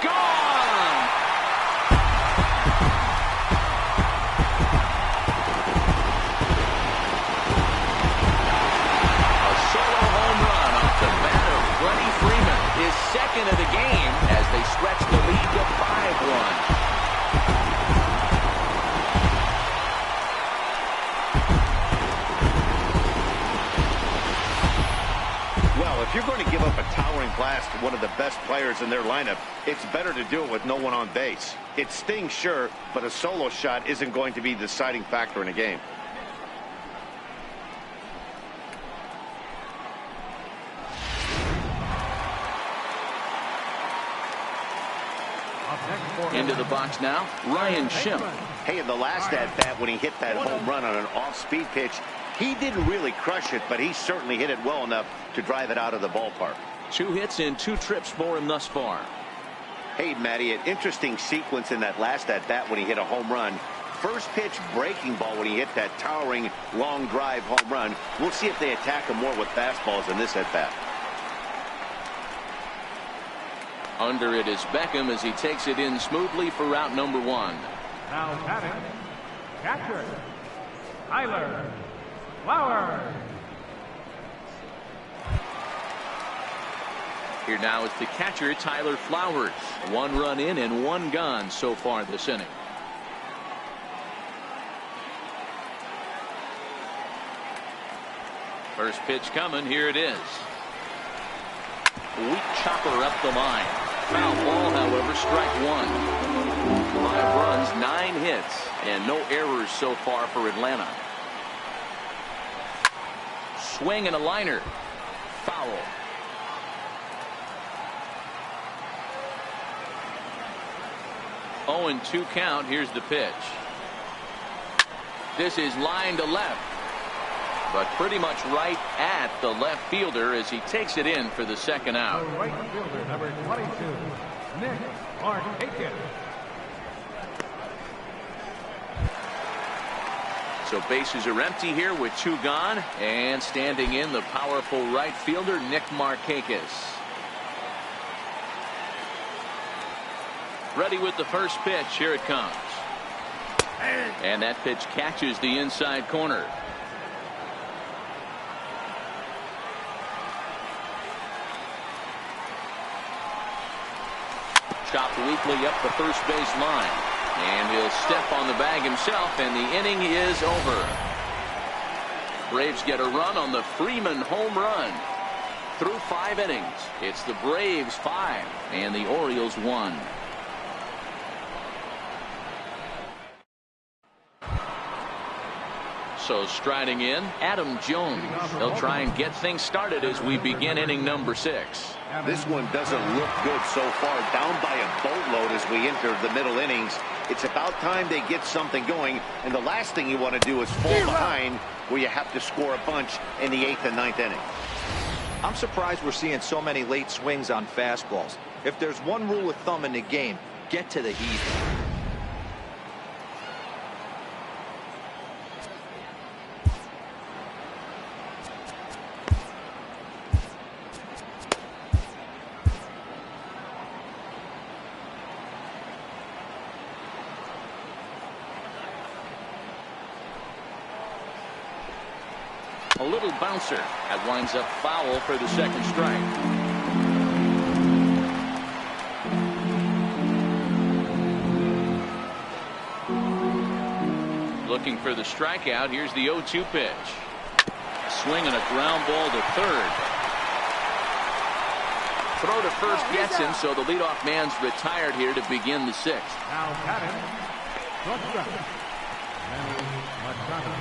Gone! His second of the game as they stretch the lead to 5-1. Well, if you're going to give up a towering blast to one of the best players in their lineup, it's better to do it with no one on base. It stings, sure, but a solo shot isn't going to be the deciding factor in a game. Into the box now, Ryan Schimpf. Hey, in the last at-bat when he hit that home run on an off-speed pitch, he didn't really crush it, but he certainly hit it well enough to drive it out of the ballpark. 2 hits in 2 trips for him thus far. Hey, Matty, an interesting sequence in that last at-bat when he hit a home run. First pitch breaking ball when he hit that towering long drive home run. We'll see if they attack him more with fastballs in this at-bat. Under it is Beckham as he takes it in smoothly for route number 1. Now batting, catcher, Tyler Flowers. Here now is the catcher, Tyler Flowers. 1 run in and 1 gone so far this inning. First pitch coming. Here it is. Weak chopper up the line. Foul ball, however, strike 1. 5 runs, 9 hits, and no errors so far for Atlanta. Swing and a liner. Foul. Oh, and 2 count. Here's the pitch. This is line to left, but pretty much right at the left fielder as he takes it in for the 2nd out. The right fielder, number 22, Nick Markakis. So bases are empty here with 2 gone, and standing in the powerful right fielder, Nick Markakis. Ready with the first pitch. Here it comes. And that pitch catches the inside corner. chopped weakly up the first base line. And he'll step on the bag himself, and the inning is over. Braves get a run on the Freeman home run. Through 5 innings, it's the Braves 5 and the Orioles 1. So striding in, Adam Jones. They'll try and get things started as we begin inning number 6. This one doesn't look good so far. Down by a boatload as we enter the middle innings. It's about time they get something going, and the last thing you want to do is fall behind where you have to score a bunch in the 8th and 9th inning. I'm surprised we're seeing so many late swings on fastballs. If there's one rule of thumb in the game, get to the heat. A little bouncer. That winds up foul for the second strike. Looking for the strikeout. Here's the 0-2 pitch. Swing and a ground ball to third. Throw to first gets him, so the leadoff man's retired here to begin the 6th. Now batting, shortstop, Manny Machado.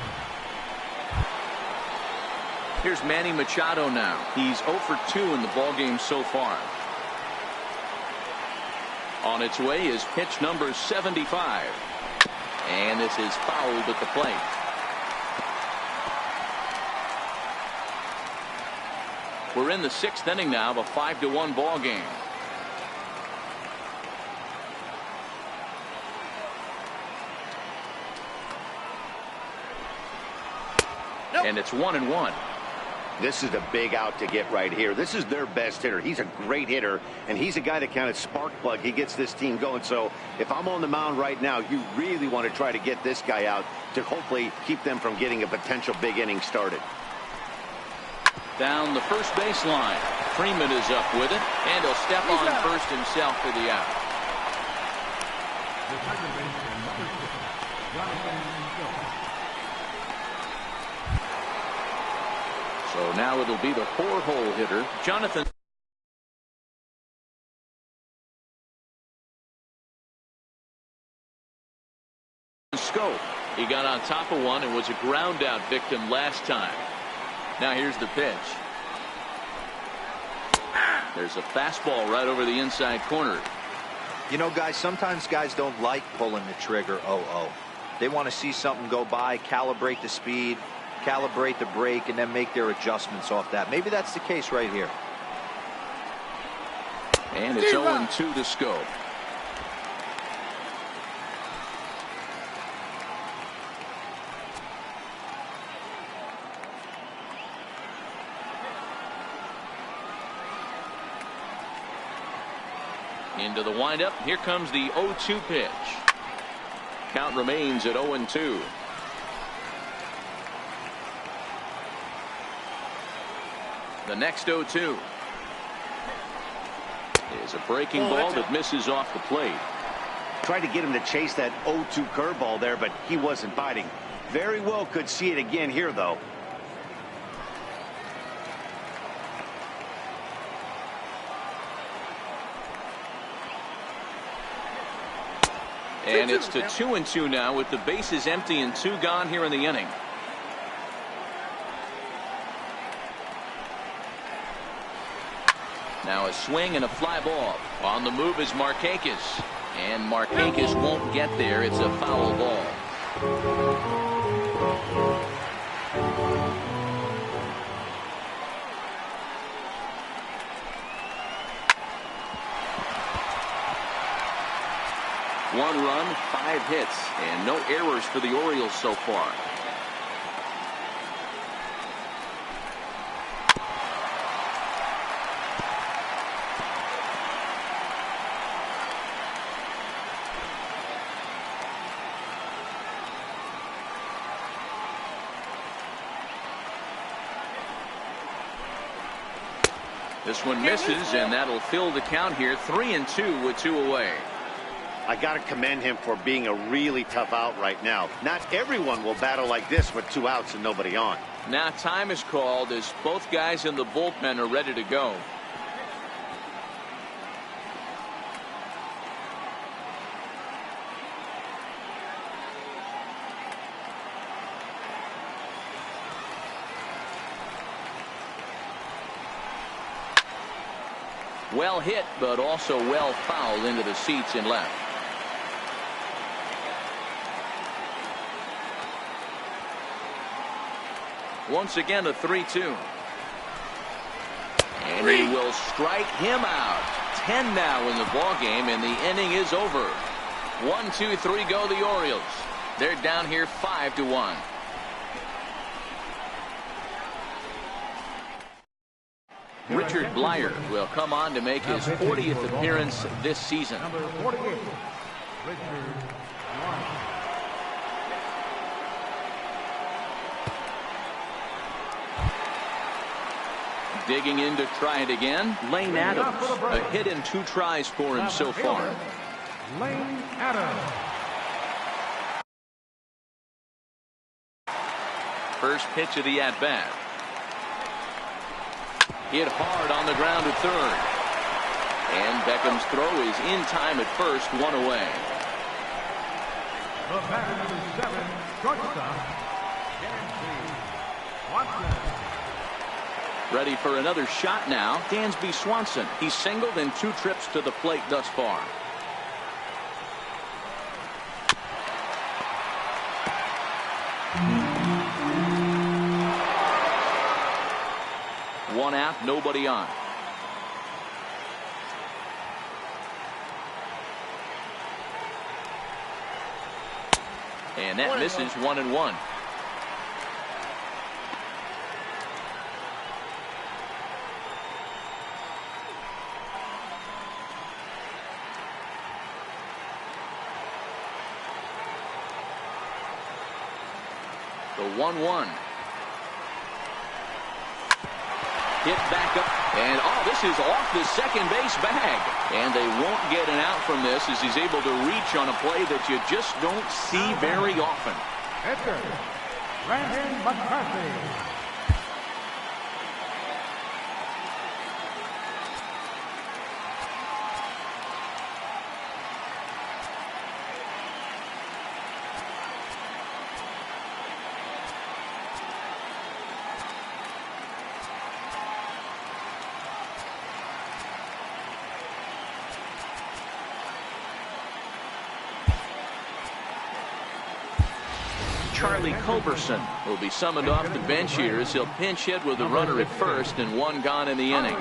Here's Manny Machado now. He's 0 for 2 in the ballgame so far. On its way is pitch number 75. And this is fouled at the plate. We're in the 6th inning now of a 5-1 ball game. And it's 1-1. This is a big out to get right here. This is their best hitter. He's a great hitter, and he's a guy that kind of spark plug. He gets this team going. So if I'm on the mound right now, you really want to try to get this guy out to hopefully keep them from getting a potential big inning started. Down the first base line. Freeman is up with it, and he'll step on first himself for the out. The second baseman, number 6, Jonathan Schoop. So now it'll be the 4-hole hitter, Jonathan Schoop. He got on top of one and was a ground out victim last time. Now here's the pitch. There's a fastball right over the inside corner. You know, guys, sometimes guys don't like pulling the trigger 0-0. They want to see something go by, calibrate the speed, calibrate the brake, and then make their adjustments off that. Maybe that's the case right here. And it's 0-2 to Schoop. Into the windup. Here comes the 0-2 pitch. Count remains at 0-2. The next 0-2 is a breaking ball that misses off the plate. Tried to get him to chase that 0-2 curveball there, but he wasn't biting. Very well could see it again here, though. And it's to 2-2 now with the bases empty and 2 gone here in the inning. Now a swing and a fly ball. On the move is Markakis. And Markakis won't get there. It's a foul ball. One run, 5 hits, and no errors for the Orioles so far. This one misses, and that'll fill the count here. 3-2 with 2 away. I got to commend him for being a really tough out right now. Not everyone will battle like this with 2 outs and nobody on. Now time is called as both guys in the bullpen are ready to go. Well hit, but also well fouled into the seats in left. Once again, a 3-2. And he will strike him out. 10 now in the ball game, and the inning is over. 1, 2, 3 go the Orioles. They're down here 5-1. Richard Blyer will come on to make his 40th appearance this season. Number 48, Richard Blyer. Digging in to try it again, Lane Adams. A hit in 2 tries for him so far. Lane Adams. First pitch of the at-bat. Hit hard on the ground at third. And Beckham's throw is in time at first, 1 away. The batter, number 7, shortstop, Watson. Ready for another shot now, Dansby Swanson. He's singled in 2 trips to the plate thus far. One out, nobody on. And that misses. 1-1. The 1-1. Hit back up, and this is off the second base bag. And they won't get an out from this as he's able to reach on a play that you just don't see very often. Edgar Brandon McCarthy. Charlie Culberson will be summoned off the bench here as he'll pinch hit with a runner at first and 1 gone in the inning.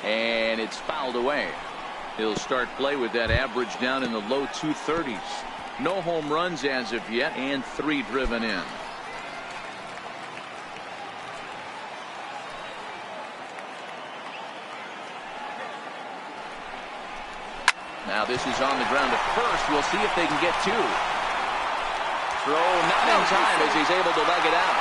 And it's fouled away. He'll start play with that average down in the low 230s. No home runs as of yet, and 3 driven in. Now this is on the ground at first. We'll see if they can get 2. Throw not in time as he's able to leg it out.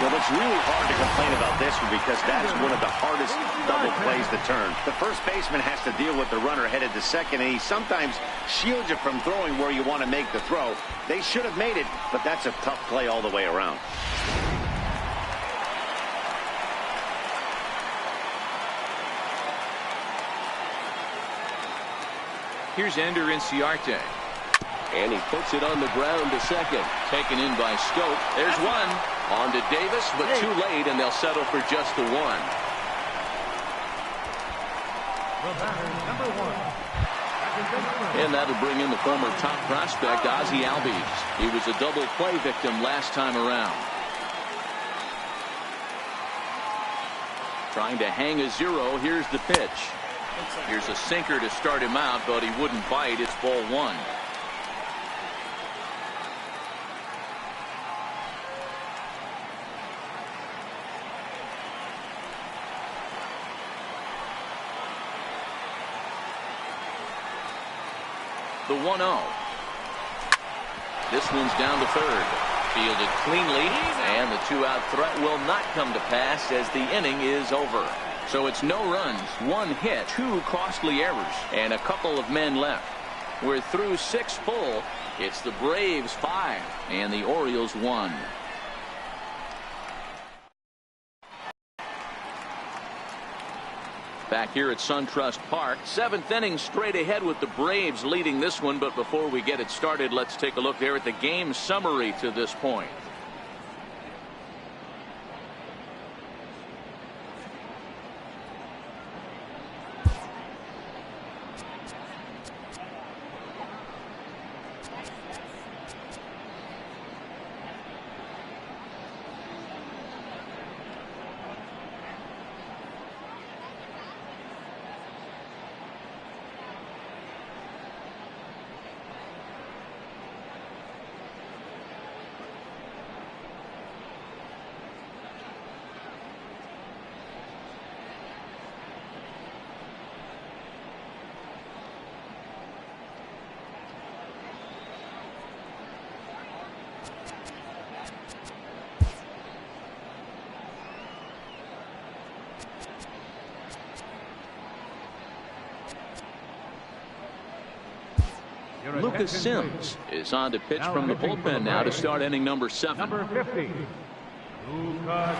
Well, it's really hard to complain about this one because that's one of the hardest double plays to turn. The first baseman has to deal with the runner headed to second, and he sometimes shields you from throwing where you want to make the throw. They should have made it, but that's a tough play all the way around. Here's Ender Inciarte. And he puts it on the ground to second. Taken in by Scope. There's one. On to Davis, but too late, and they'll settle for just the 1. The batter, number 1. And that'll bring in the former top prospect, Ozzie Albies. He was a double play victim last time around. Trying to hang a 0. Here's the pitch. Here's a sinker to start him out, but he wouldn't bite. It's ball 1. the 1-0. This one's down to third. Fielded cleanly, and the 2-out threat will not come to pass as the inning is over. So it's no runs, 1 hit, 2 costly errors, and a couple of men left. We're through 6 full. It's the Braves 5 and the Orioles 1. Back here at SunTrust Park, 7th inning straight ahead with the Braves leading this one. But before we get it started, let's take a look there at the game summary to this point. Lucas Sims is on to pitch from the bullpen now to start inning number 7. Number 50, Lucas Sims.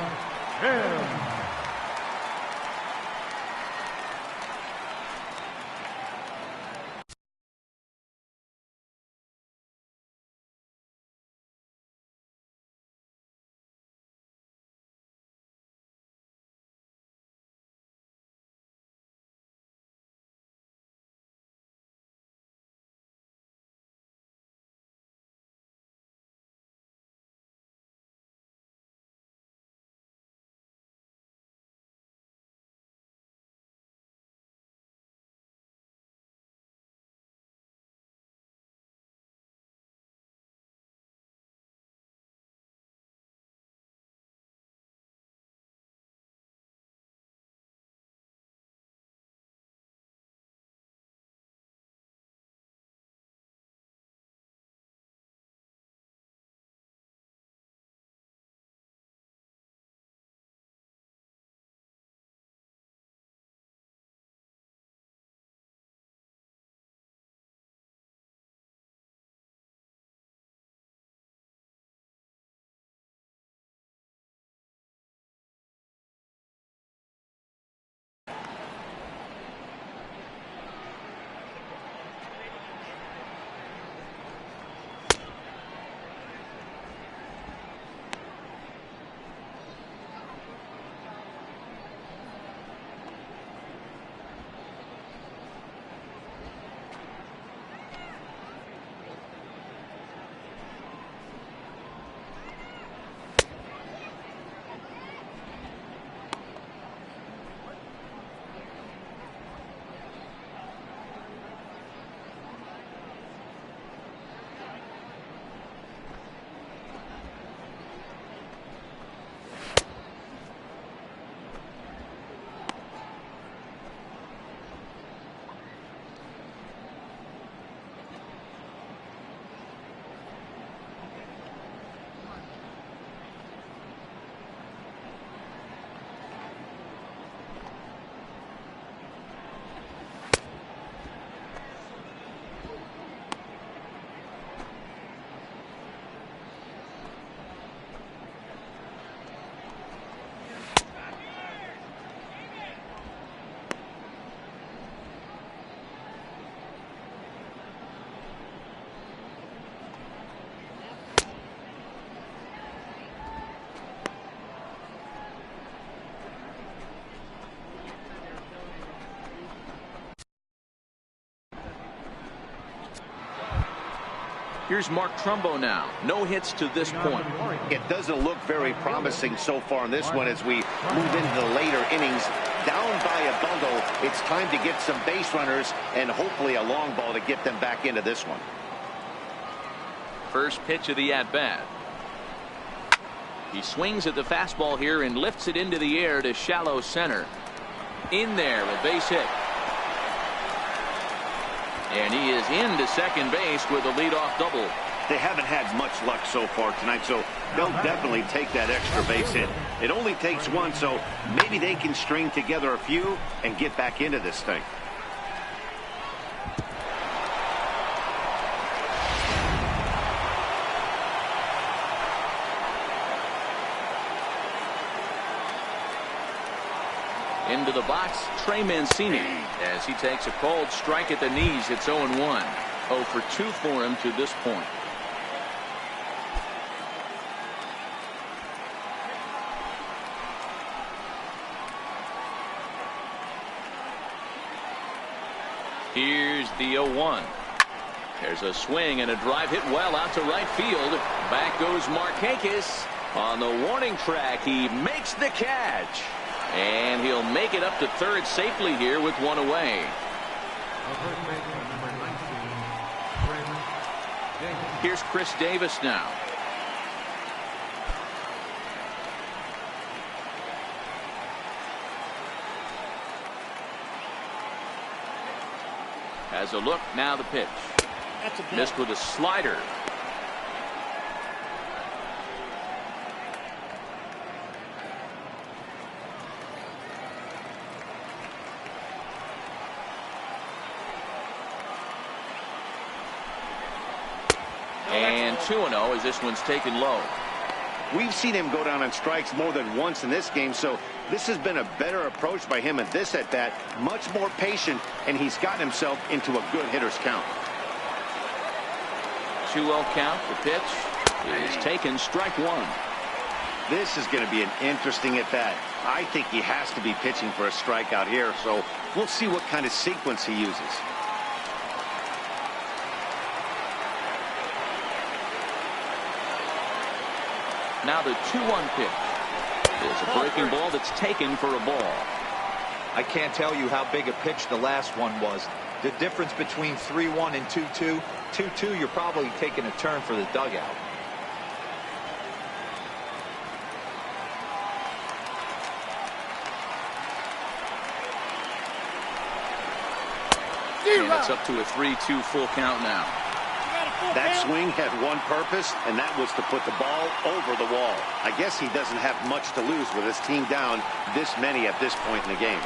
Here's Mark Trumbo now. No hits to this point. It doesn't look very promising so far in this one as we move into the later innings. Down by a bundle, it's time to get some base runners and hopefully a long ball to get them back into this one. First pitch of the at-bat. He swings at the fastball here and lifts it into the air to shallow center. In there, a base hit. And he is into second base with a leadoff double. They haven't had much luck so far tonight, so they'll definitely take that extra base hit. It only takes one, so maybe they can string together a few and get back into this thing. Into the box, Trey Mancini, as he takes a cold strike at the knees. It's 0-1. 0 for 2 for him to this point. Here's the 0-1. There's a swing and a drive hit well out to right field. Back goes Markakis. On the warning track, he makes the catch. And he'll make it up to third safely here with one away. Here's Chris Davis now. Has a look, now the pitch. Missed with a slider. And 2-0 as this one's taken low. We've seen him go down on strikes more than once in this game, so this has been a better approach by him at this at-bat. Much more patient, and he's gotten himself into a good hitter's count. 2-0 count. The pitch is taken, strike one. This is going to be an interesting at-bat. I think he has to be pitching for a strikeout here, so we'll see what kind of sequence he uses. Now the 2-1 pitch. It's a breaking ball that's taken for a ball. I can't tell you how big a pitch the last one was. The difference between 3-1 and 2-2. 2-2, you're probably taking a turn for the dugout. And it's up to a 3-2 full count now. That swing had one purpose, and that was to put the ball over the wall. I guess he doesn't have much to lose with his team down this many at this point in the game.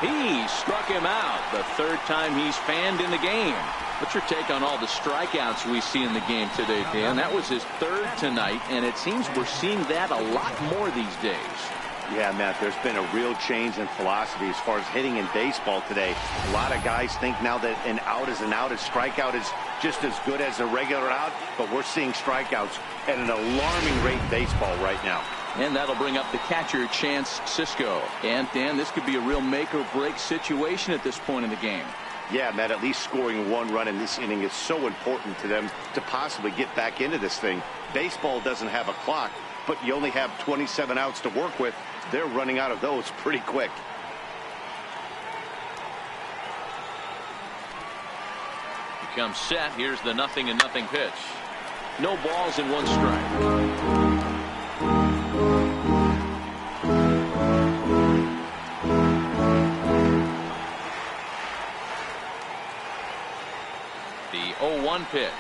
He struck him out the third time he's fanned in the game. What's your take on all the strikeouts we see in the game today, Dan? That was his third tonight, and it seems we're seeing that a lot more these days. Yeah, Matt, there's been a real change in philosophy as far as hitting in baseball today. A lot of guys think now that an out is an out, a strikeout is just as good as a regular out, but we're seeing strikeouts at an alarming rate in baseball right now. And that'll bring up the catcher, Chance Sisco. And, Dan, this could be a real make-or-break situation at this point in the game. Yeah, Matt, at least scoring one run in this inning is so important to them to possibly get back into this thing. Baseball doesn't have a clock, but you only have 27 outs to work with. They're running out of those pretty quick. He comes set. Here's the 0-0 pitch. No balls and one strike. The 0-1 pitch.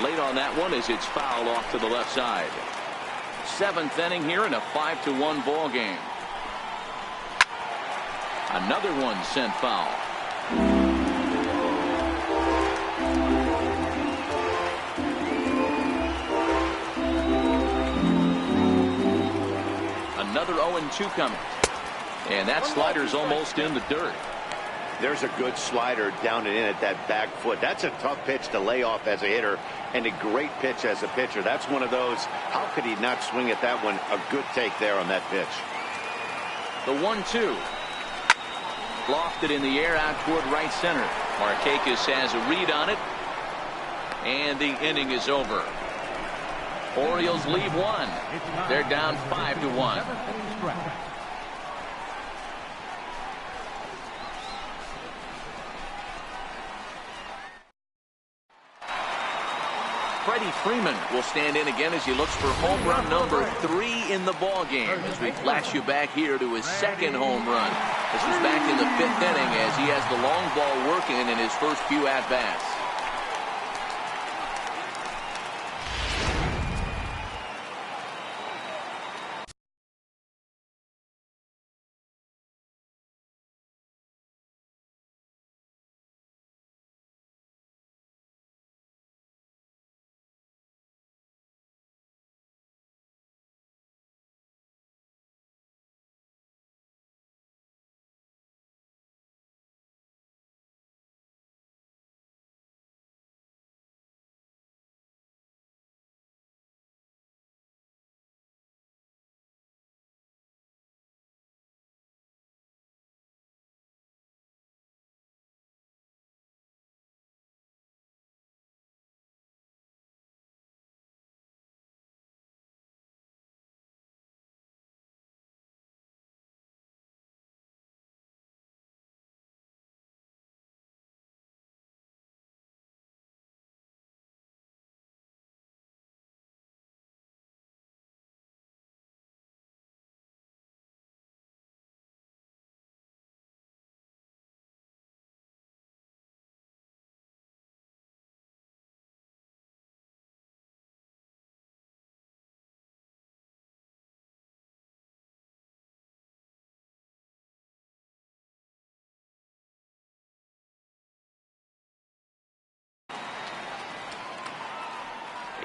Late on that one as it's fouled off to the left side. 7th inning here in a 5-1 ball game. Another one sent foul. Another 0-2 coming. And that slider's almost in the dirt. There's a good slider down and in at that back foot. That's a tough pitch to lay off as a hitter, and a great pitch as a pitcher. That's one of those, how could he not swing at that one? A good take there on that pitch. The 1-2. Lofted in the air out toward right center. Markakis has a read on it, and the inning is over. Orioles leave one. They're down 5-1. Freddie Freeman will stand in again as he looks for home run number 3 in the ball game. As we flash you back here to his second home run. This was back in the 5th inning as he has the long ball working in his first few at-bats.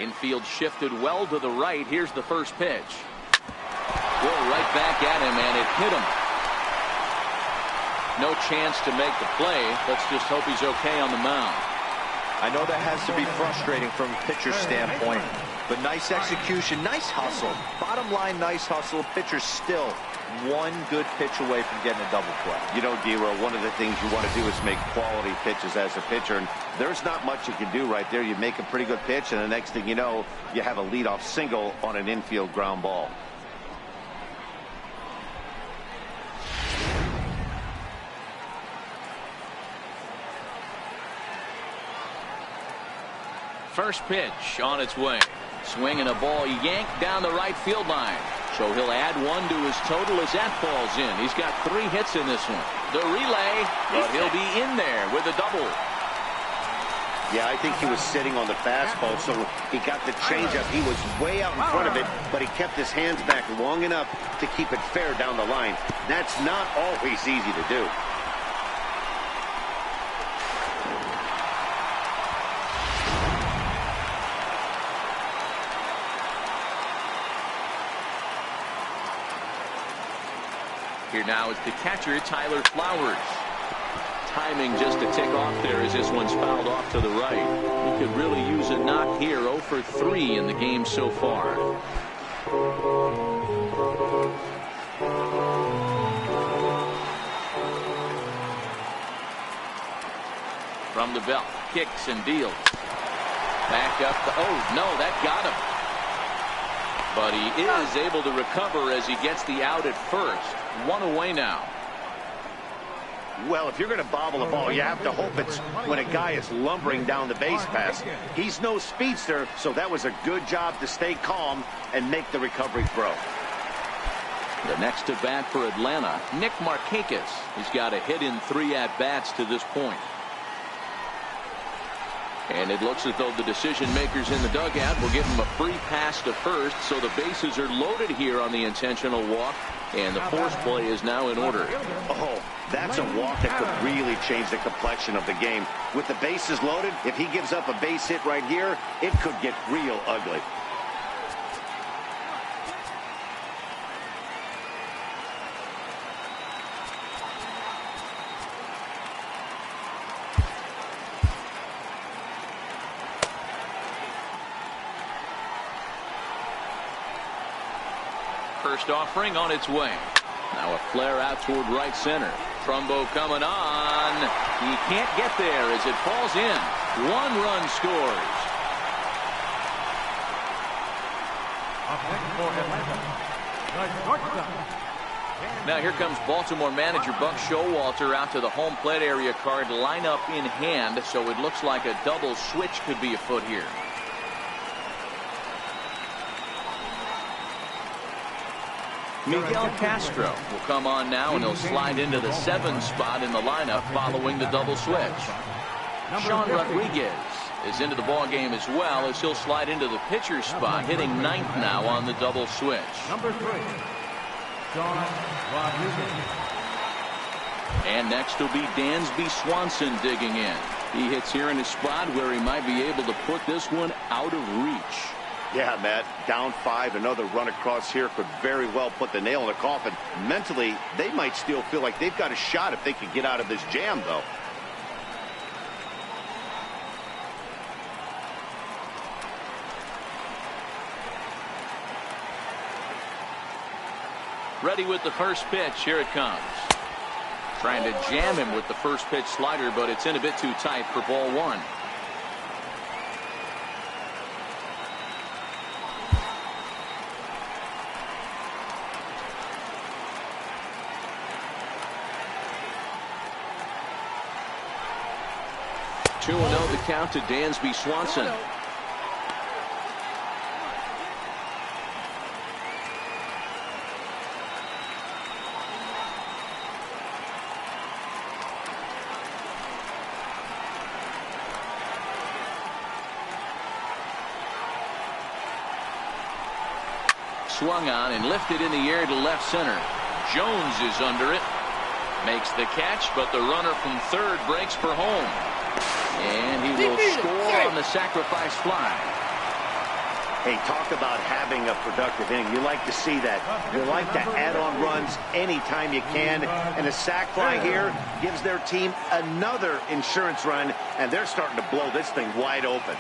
Infield shifted well to the right. Here's the first pitch. Well, right back at him, and it hit him. No chance to make the play. Let's just hope he's okay on the mound. I know that has to be frustrating from a pitcher's standpoint, but nice execution, nice hustle. Bottom line, nice hustle. Pitcher's still one good pitch away from getting a double play. You know, D-Row, one of the things you want to do is make quality pitches as a pitcher, and there's not much you can do right there. You make a pretty good pitch, and the next thing you know, you have a leadoff single on an infield ground ball. First pitch on its way. Swing and a ball yanked down the right field line. So he'll add 1 to his total as that falls in. He's got 3 hits in this one. The relay, but he'll be in there with a double. Yeah, I think he was sitting on the fastball, so he got the changeup. He was way out in front of it, but he kept his hands back long enough to keep it fair down the line. That's not always easy to do. Here now is the catcher, Tyler Flowers. Timing just a tick off there as this one's fouled off to the right. He could really use a knock here. 0 for 3 in the game so far. From the belt, kicks and deals. Back up the, oh no, that got him. But he is able to recover as he gets the out at first. 1 away now. Well, if you're going to bobble a ball, you have to hope it's when a guy is lumbering down the base pass. He's no speedster, so that was a good job to stay calm and make the recovery throw. The next to bat for Atlanta, Nick Markakis. He's got a hit in 3 at-bats to this point. And it looks as though the decision makers in the dugout will give him a free pass to first, so the bases are loaded here on the intentional walk, and the force play is now in order. Oh, that's a walk that could really change the complexion of the game. With the bases loaded, if he gives up a base hit right here, it could get real ugly. First offering on its way. Now a flare out toward right center. Trumbo coming on. He can't get there as it falls in. 1 run scores. Now here comes Baltimore manager Buck Showalter out to the home plate area card, lineup in hand, so it looks like a double switch could be afoot here. Miguel Castro will come on now, and he'll slide into the 7 spot in the lineup following the double switch. Sean Rodriguez is into the ball game as well, as he'll slide into the pitcher spot, hitting 9th now on the double switch. Number 3, Sean Rodriguez. And next will be Dansby Swanson digging in. He hits here in a spot where he might be able to put this one out of reach. Yeah, Matt, down 5, another run across here could very well put the nail in the coffin. Mentally, they might still feel like they've got a shot if they could get out of this jam, though. Ready with the first pitch. Here it comes. Trying to jam him with the first pitch slider, but it's in a bit too tight for ball 1. Two and 0 the count to Dansby Swanson. Swung on and lifted in the air to left center. Jones is under it. Makes the catch, but the runner from third breaks for home. And he will score on the sacrifice fly. Hey, talk about having a productive inning. You like to see that. You like to add on runs anytime you can. And a sac fly here gives their team another insurance run, and they're starting to blow this thing wide open.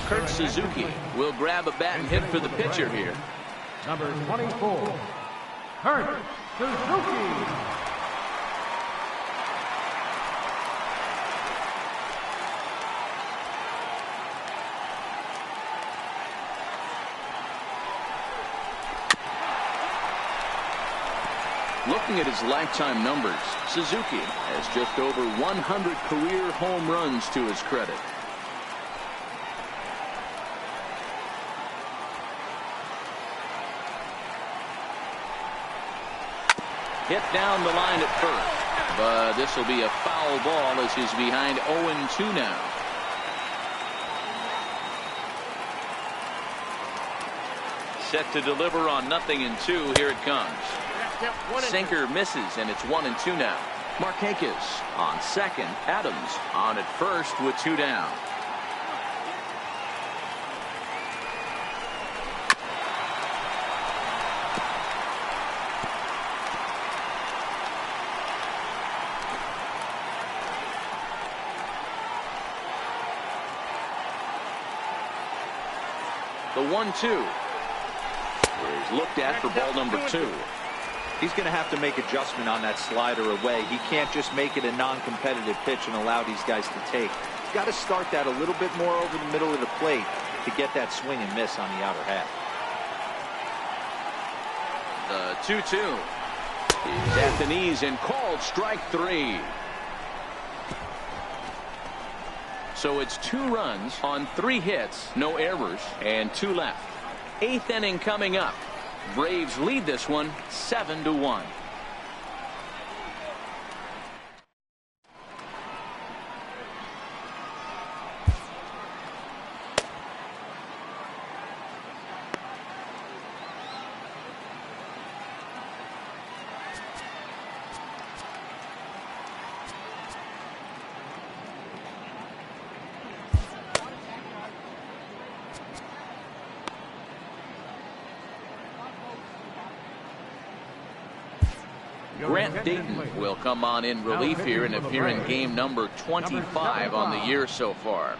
Kurt Suzuki will grab a bat and hit for the pitcher here. Number 24, Kurt Suzuki. Looking at his lifetime numbers, Suzuki has just over 100 career home runs to his credit. Hit down the line at first, but this will be a foul ball as he's behind 0-2 now. Set to deliver on 0-2. Here it comes. Sinker misses, and it's 1-2 now. Markakis on second. Adams on at first with 2 down. The 1-2 is looked at for ball number 2. He's going to have to make adjustment on that slider away. He can't just make it a non-competitive pitch and allow these guys to take. He's got to start that a little bit more over the middle of the plate to get that swing and miss on the outer half. The 2-2 is at the knees and called strike 3. So it's 2 runs on 3 hits, no errors, and 2 left. 8th inning coming up. Braves lead this one 7-1. Grant Dayton will come on in relief here and appear in game number 25 on the year so far.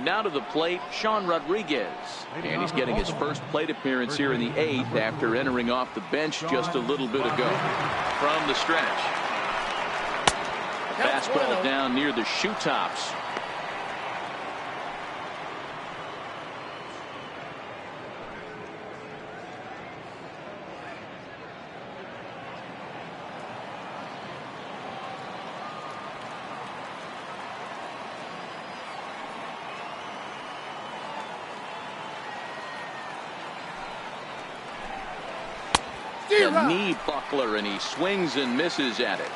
Now to the plate, Sean Rodriguez. And he's getting his first plate appearance here in the 8th after entering off the bench just a little bit ago. From the stretch. Fastball down near the shoe tops. The knee buckler, and he swings and misses at it.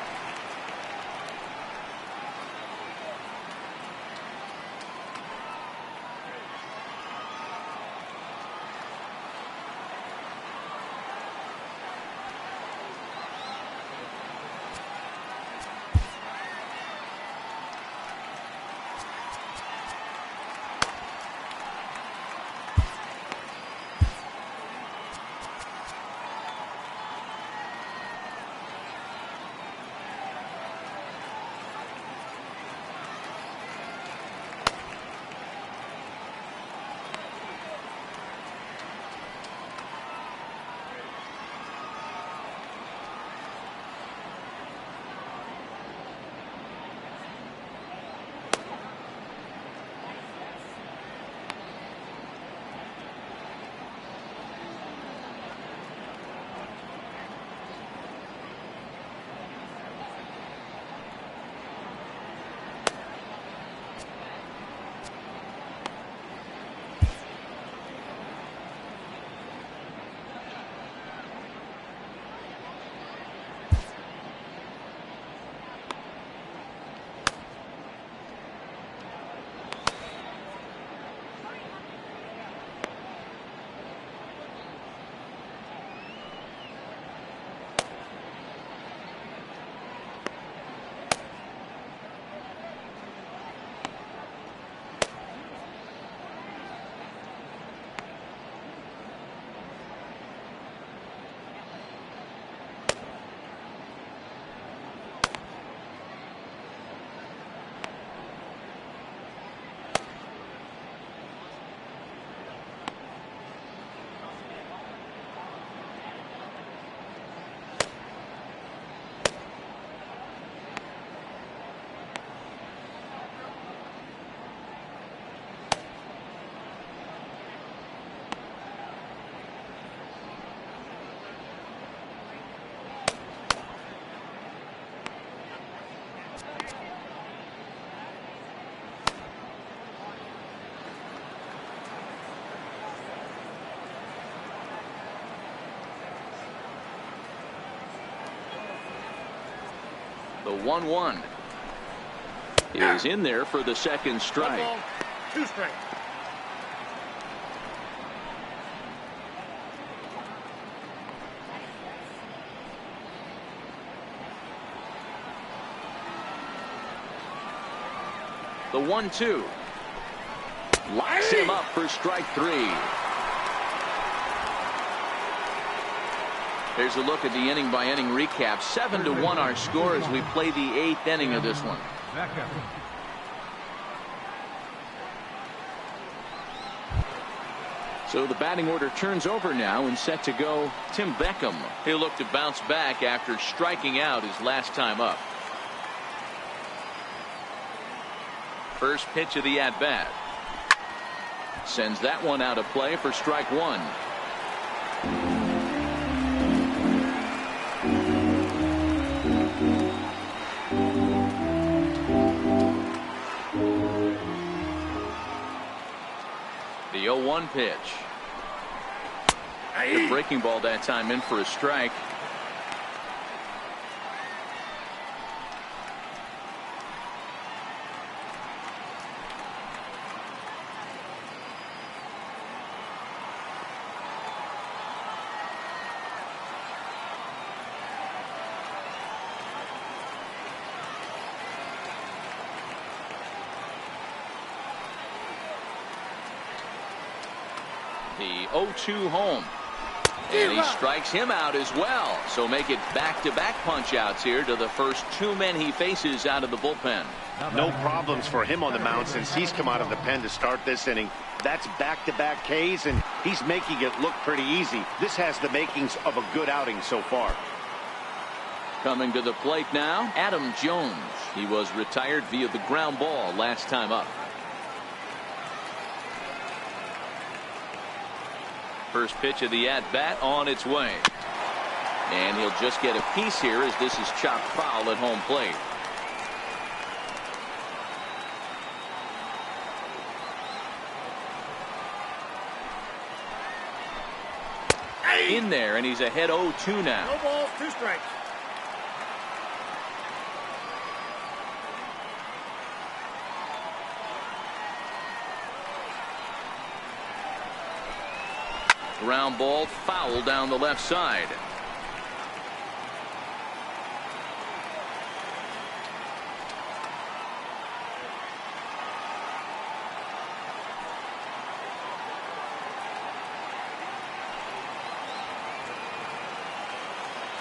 The 1-1 is in there for the second strike. 1 ball, 2 strikes. The 1-2 locks him up for strike 3. Here's a look at the inning by inning recap. 7-1 our score as we play the 8th inning of this one. So the batting order turns over now and set to go Tim Beckham. He'll look to bounce back after striking out his last time up. First pitch of the at bat. Sends that one out of play for strike 1. The 0-1 pitch. The breaking ball that time in for a strike. The 0-2 home. And he strikes him out as well. So make it back-to-back punch-outs here to the first 2 men he faces out of the bullpen. No problems for him on the mound since he's come out of the pen to start this inning. That's back-to-back Ks, and he's making it look pretty easy. This has the makings of a good outing so far. Coming to the plate now, Adam Jones. He was retired via the ground ball last time up. First pitch of the at-bat on its way. And he'll just get a piece here as this is chopped foul at home plate. In there, and he's ahead 0-2 now. No balls, 2 strikes. Ground ball foul down the left side.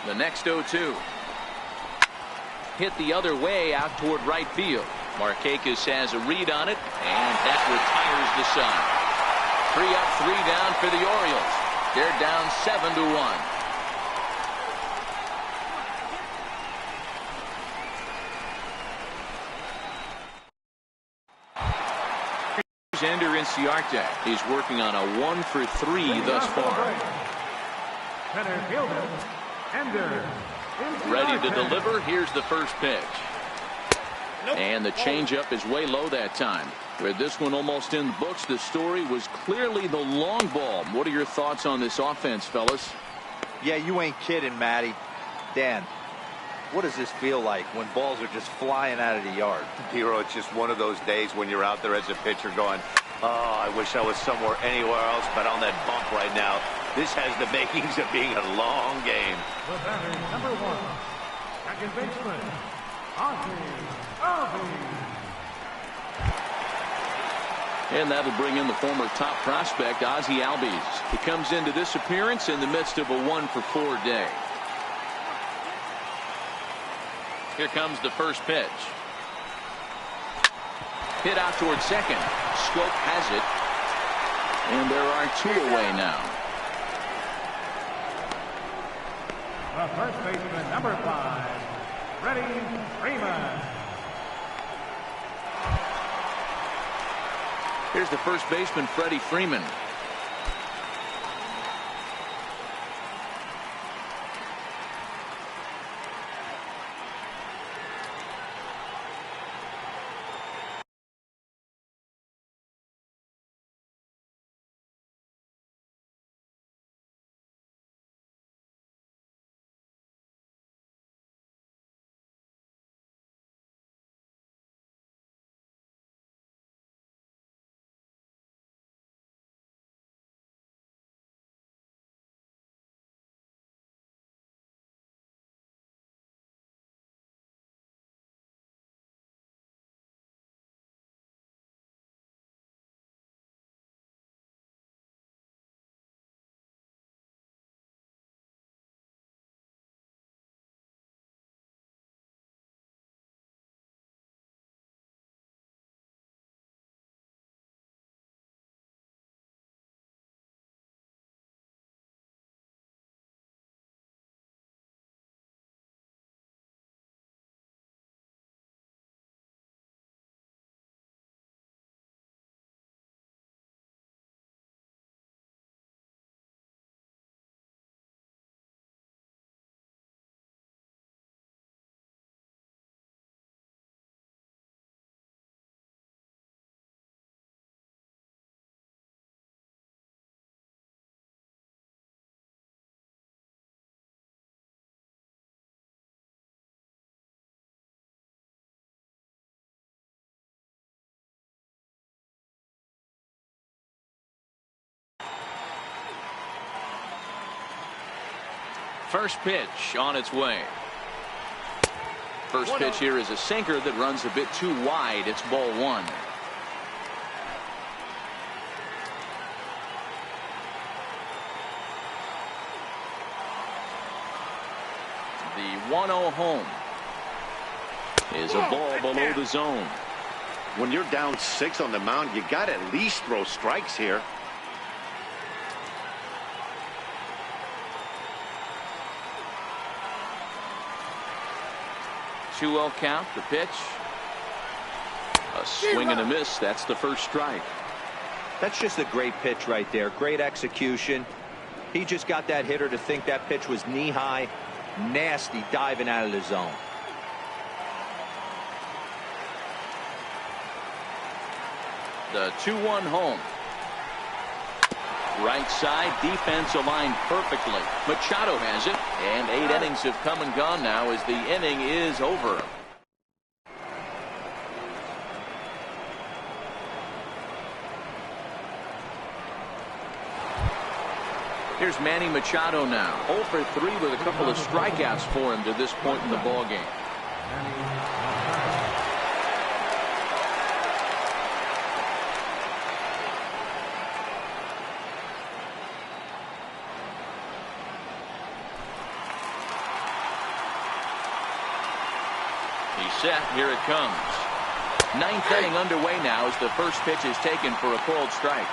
The next 0-2. Hit the other way out toward right field. Markakis has a read on it, and that retires the side. 3 up, 3 down for the Orioles. They're down 7-1. Ender Inciarte. He's working on a 1 for 3 thus far. Center fielder, Ender. Ready to deliver. Here's the first pitch. And the changeup is way low that time. With this one almost in the books, the story was clearly the long ball. What are your thoughts on this offense, fellas? Yeah, you ain't kidding, Matty. Dan, what does this feel like when balls are just flying out of the yard? Hero, it's just one of those days when you're out there as a pitcher going, oh, I wish I was somewhere anywhere else but on that bump right now. This has the makings of being a long game. The batter, number 1, second baseman, Alvin. And that'll bring in the former top prospect, Ozzie Albies. He comes into this appearance in the midst of a 1 for 4 day. Here comes the first pitch. Hit out toward second. Scope has it. And there are 2 away now. The first baseman, number 5, Freddie Freeman. Here's the first baseman, Freddie Freeman. First pitch on its way. First pitch here is a sinker that runs a bit too wide. It's ball one. The 1-0 home is a ball below the zone. When you're down 6 on the mound, you got to at least throw strikes here. 2-0 count. The pitch. A swing and a miss. That's the first strike. That's just a great pitch right there. Great execution. He just got that hitter to think that pitch was knee-high. Nasty diving out of the zone. The 2-1 home. Right side, defense aligned perfectly. Machado has it, and 8 innings have come and gone now as the inning is over. Here's Manny Machado now. 0 for 3 with a couple of strikeouts for him to this point in the ballgame. He's set. Here it comes. 9th inning underway now as the first pitch is taken for a called strike.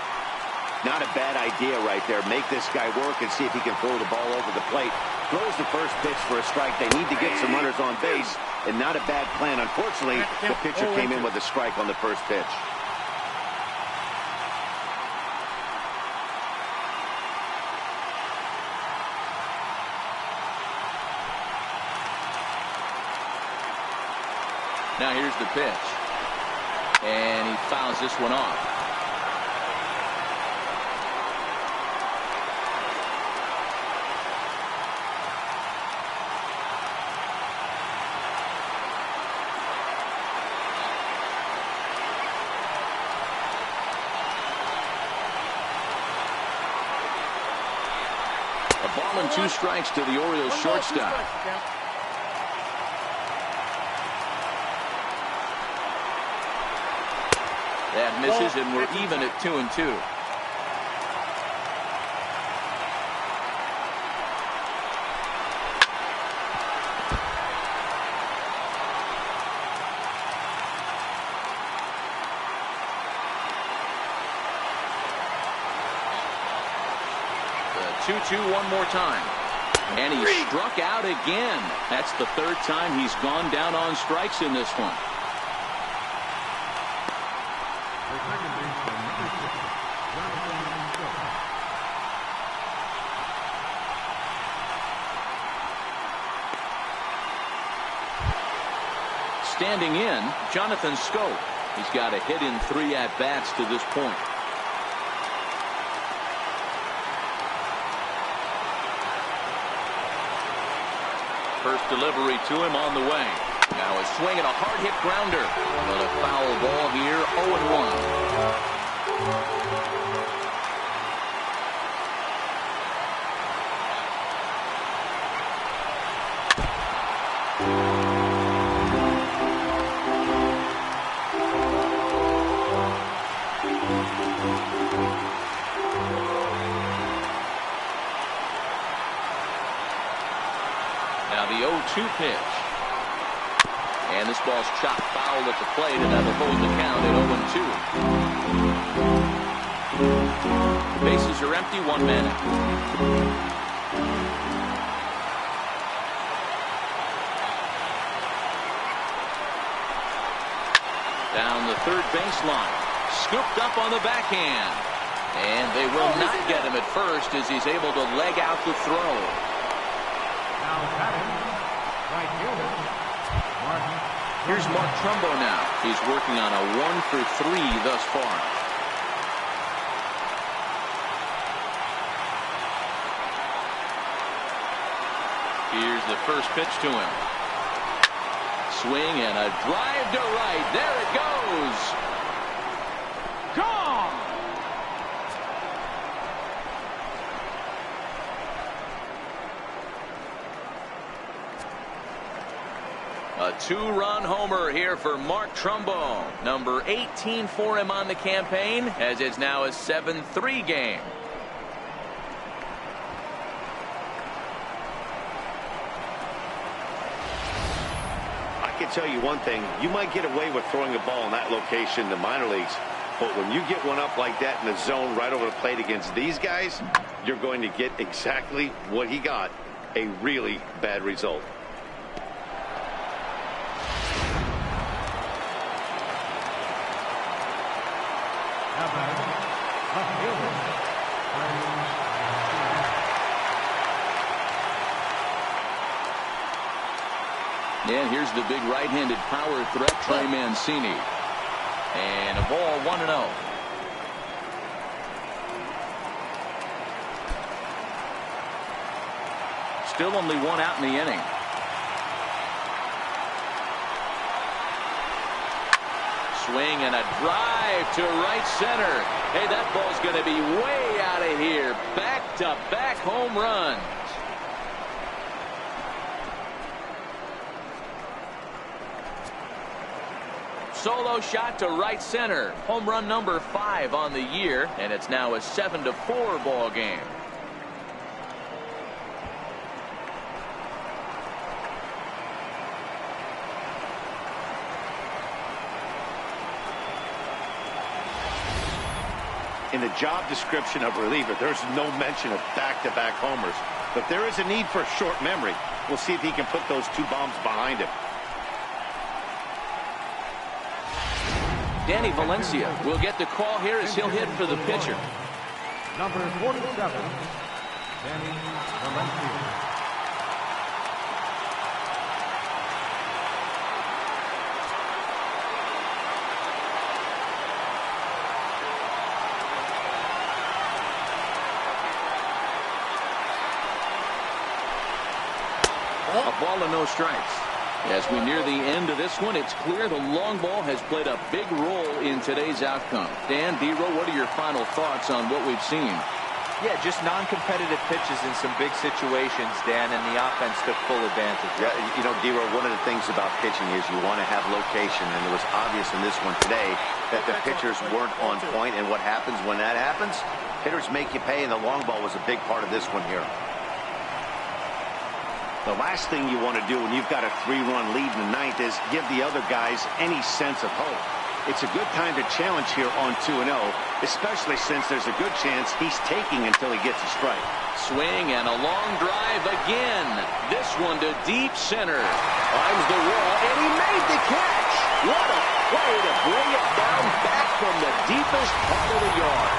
Not a bad idea right there. Make this guy work and see if he can throw the ball over the plate. Throws the first pitch for a strike. They need to get some runners on base, and not a bad plan. Unfortunately, the pitcher came in with a strike on the first pitch. Now here's the pitch. And he fouls this one off. A ball and 2 strikes to the Orioles shortstop. That misses, and we're even at 2-2. The 2-2 one more time. And he struck out again. That's the 3rd time he's gone down on strikes in this one. Standing in, Jonathan Scope. He's got a hit in 3 at-bats to this point. First delivery to him on the way. Now a swing and a hard-hit grounder. But a foul ball here, 0-1. Now the 0-2 pitch. And this ball's chopped foul at the plate, and that'll hold the count at 0-2. The bases are empty, 1 man out. Down the third baseline. Scooped up on the backhand. And they will not get him at first as he's able to leg out the throw. Now batting, right fielder, Martin. Here's Mark Trumbo now. He's working on a 1 for 3 thus far. Here's the first pitch to him. Swing and a drive to right. There it goes. Gone. two-run homer here for Mark Trumbo. Number 18 for him on the campaign, as it's now a 7-3 game. I can tell you one thing. You might get away with throwing a ball in that location in the minor leagues. But when you get one up like that in the zone right over the plate against these guys, you're going to get exactly what he got, a really bad result. And here's the big right-handed power threat, Trey Mancini. And a ball 1-0. Still only one out in the inning. Swing and a drive to right center. Hey, that ball's going to be way out of here. Back-to-back home runs. Solo shot to right center. Home run number 5 on the year, and it's now a 7-4 ball game. In the job description of reliever, there's no mention of back-to-back homers, but there is a need for short memory. We'll see if he can put those 2 bombs behind him. Danny Valencia will get the call here as he'll hit for the pitcher. Number 47, Danny Valencia. A ball and no strikes. As we near the end of this one, it's clear the long ball has played a big role in today's outcome. Dan, D-Row, what are your final thoughts on what we've seen? Yeah, just non-competitive pitches in some big situations, Dan, and the offense took full advantage. Yeah, you know, D-Row, one of the things about pitching is you want to have location, and it was obvious in this one today that the pitchers weren't on point, and what happens when that happens? Hitters make you pay, and the long ball was a big part of this one here. The last thing you want to do when you've got a 3-run lead in the 9th is give the other guys any sense of hope. It's a good time to challenge here on 2-0, especially since there's a good chance he's taking until he gets a strike. Swing and a long drive again. This one to deep center. Climbs the wall, and he made the catch. What a play to bring it down back from the deepest part of the yard.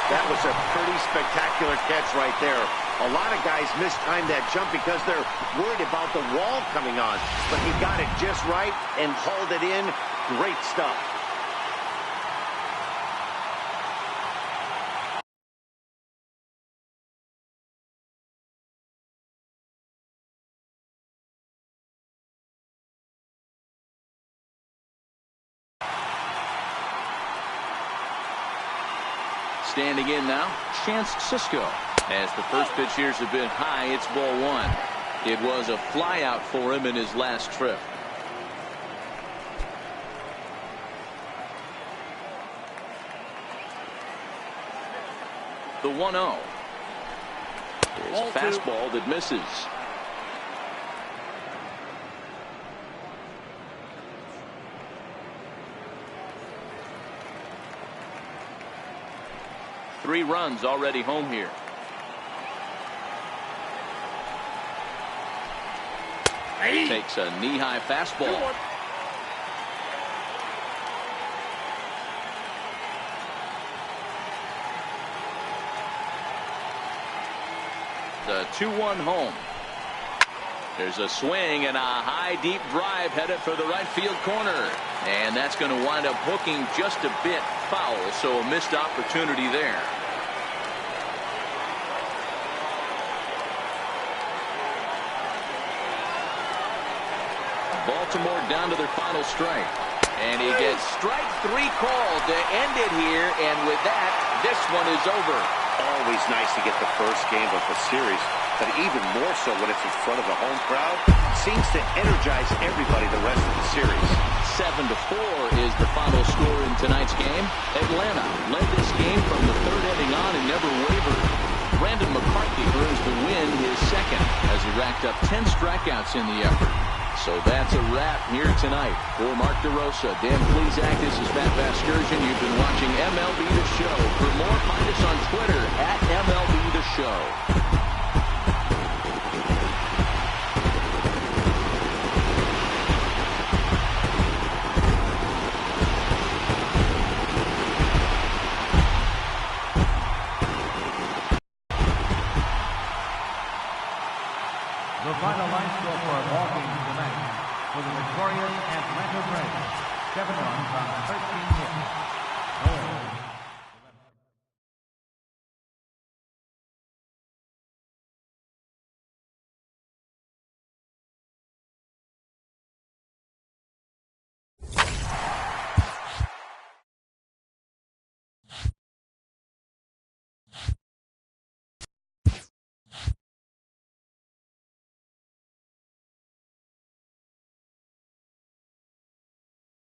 That was a pretty spectacular catch right there. A lot of guys mistime that jump because they're worried about the wall coming on. But he got it just right and hauled it in. Great stuff. Standing in now, Chance Sisco. As the first pitch here's a bit high, it's ball 1. It was a flyout for him in his last trip. The 1-0. There's a fastball that misses. Three runs already home here. Takes a knee-high fastball. The 2-1 home. There's a swing and a high deep drive headed for the right field corner. And that's going to wind up hooking just a bit foul, so a missed opportunity there. Baltimore down to their final strike. And he gets strike 3 called to end it here. And with that, this one is over. Always nice to get the first game of a series but even more so when it's in front of the home crowd, seems to energize everybody the rest of the series. 7-4 is the final score in tonight's game. Atlanta led this game from the third inning on and never wavered. Brandon McCarthy earns the win, his second, as he racked up 10 strikeouts in the effort. So that's a wrap here tonight. For Mark DeRosa, Dan Plesac, this is Pat Vasgersian. You've been watching MLB The Show. For more, find us on Twitter at MLB The Show. The final line score for a ball game tonight for the victorious Atlanta Braves. 7 runs on 13 hits.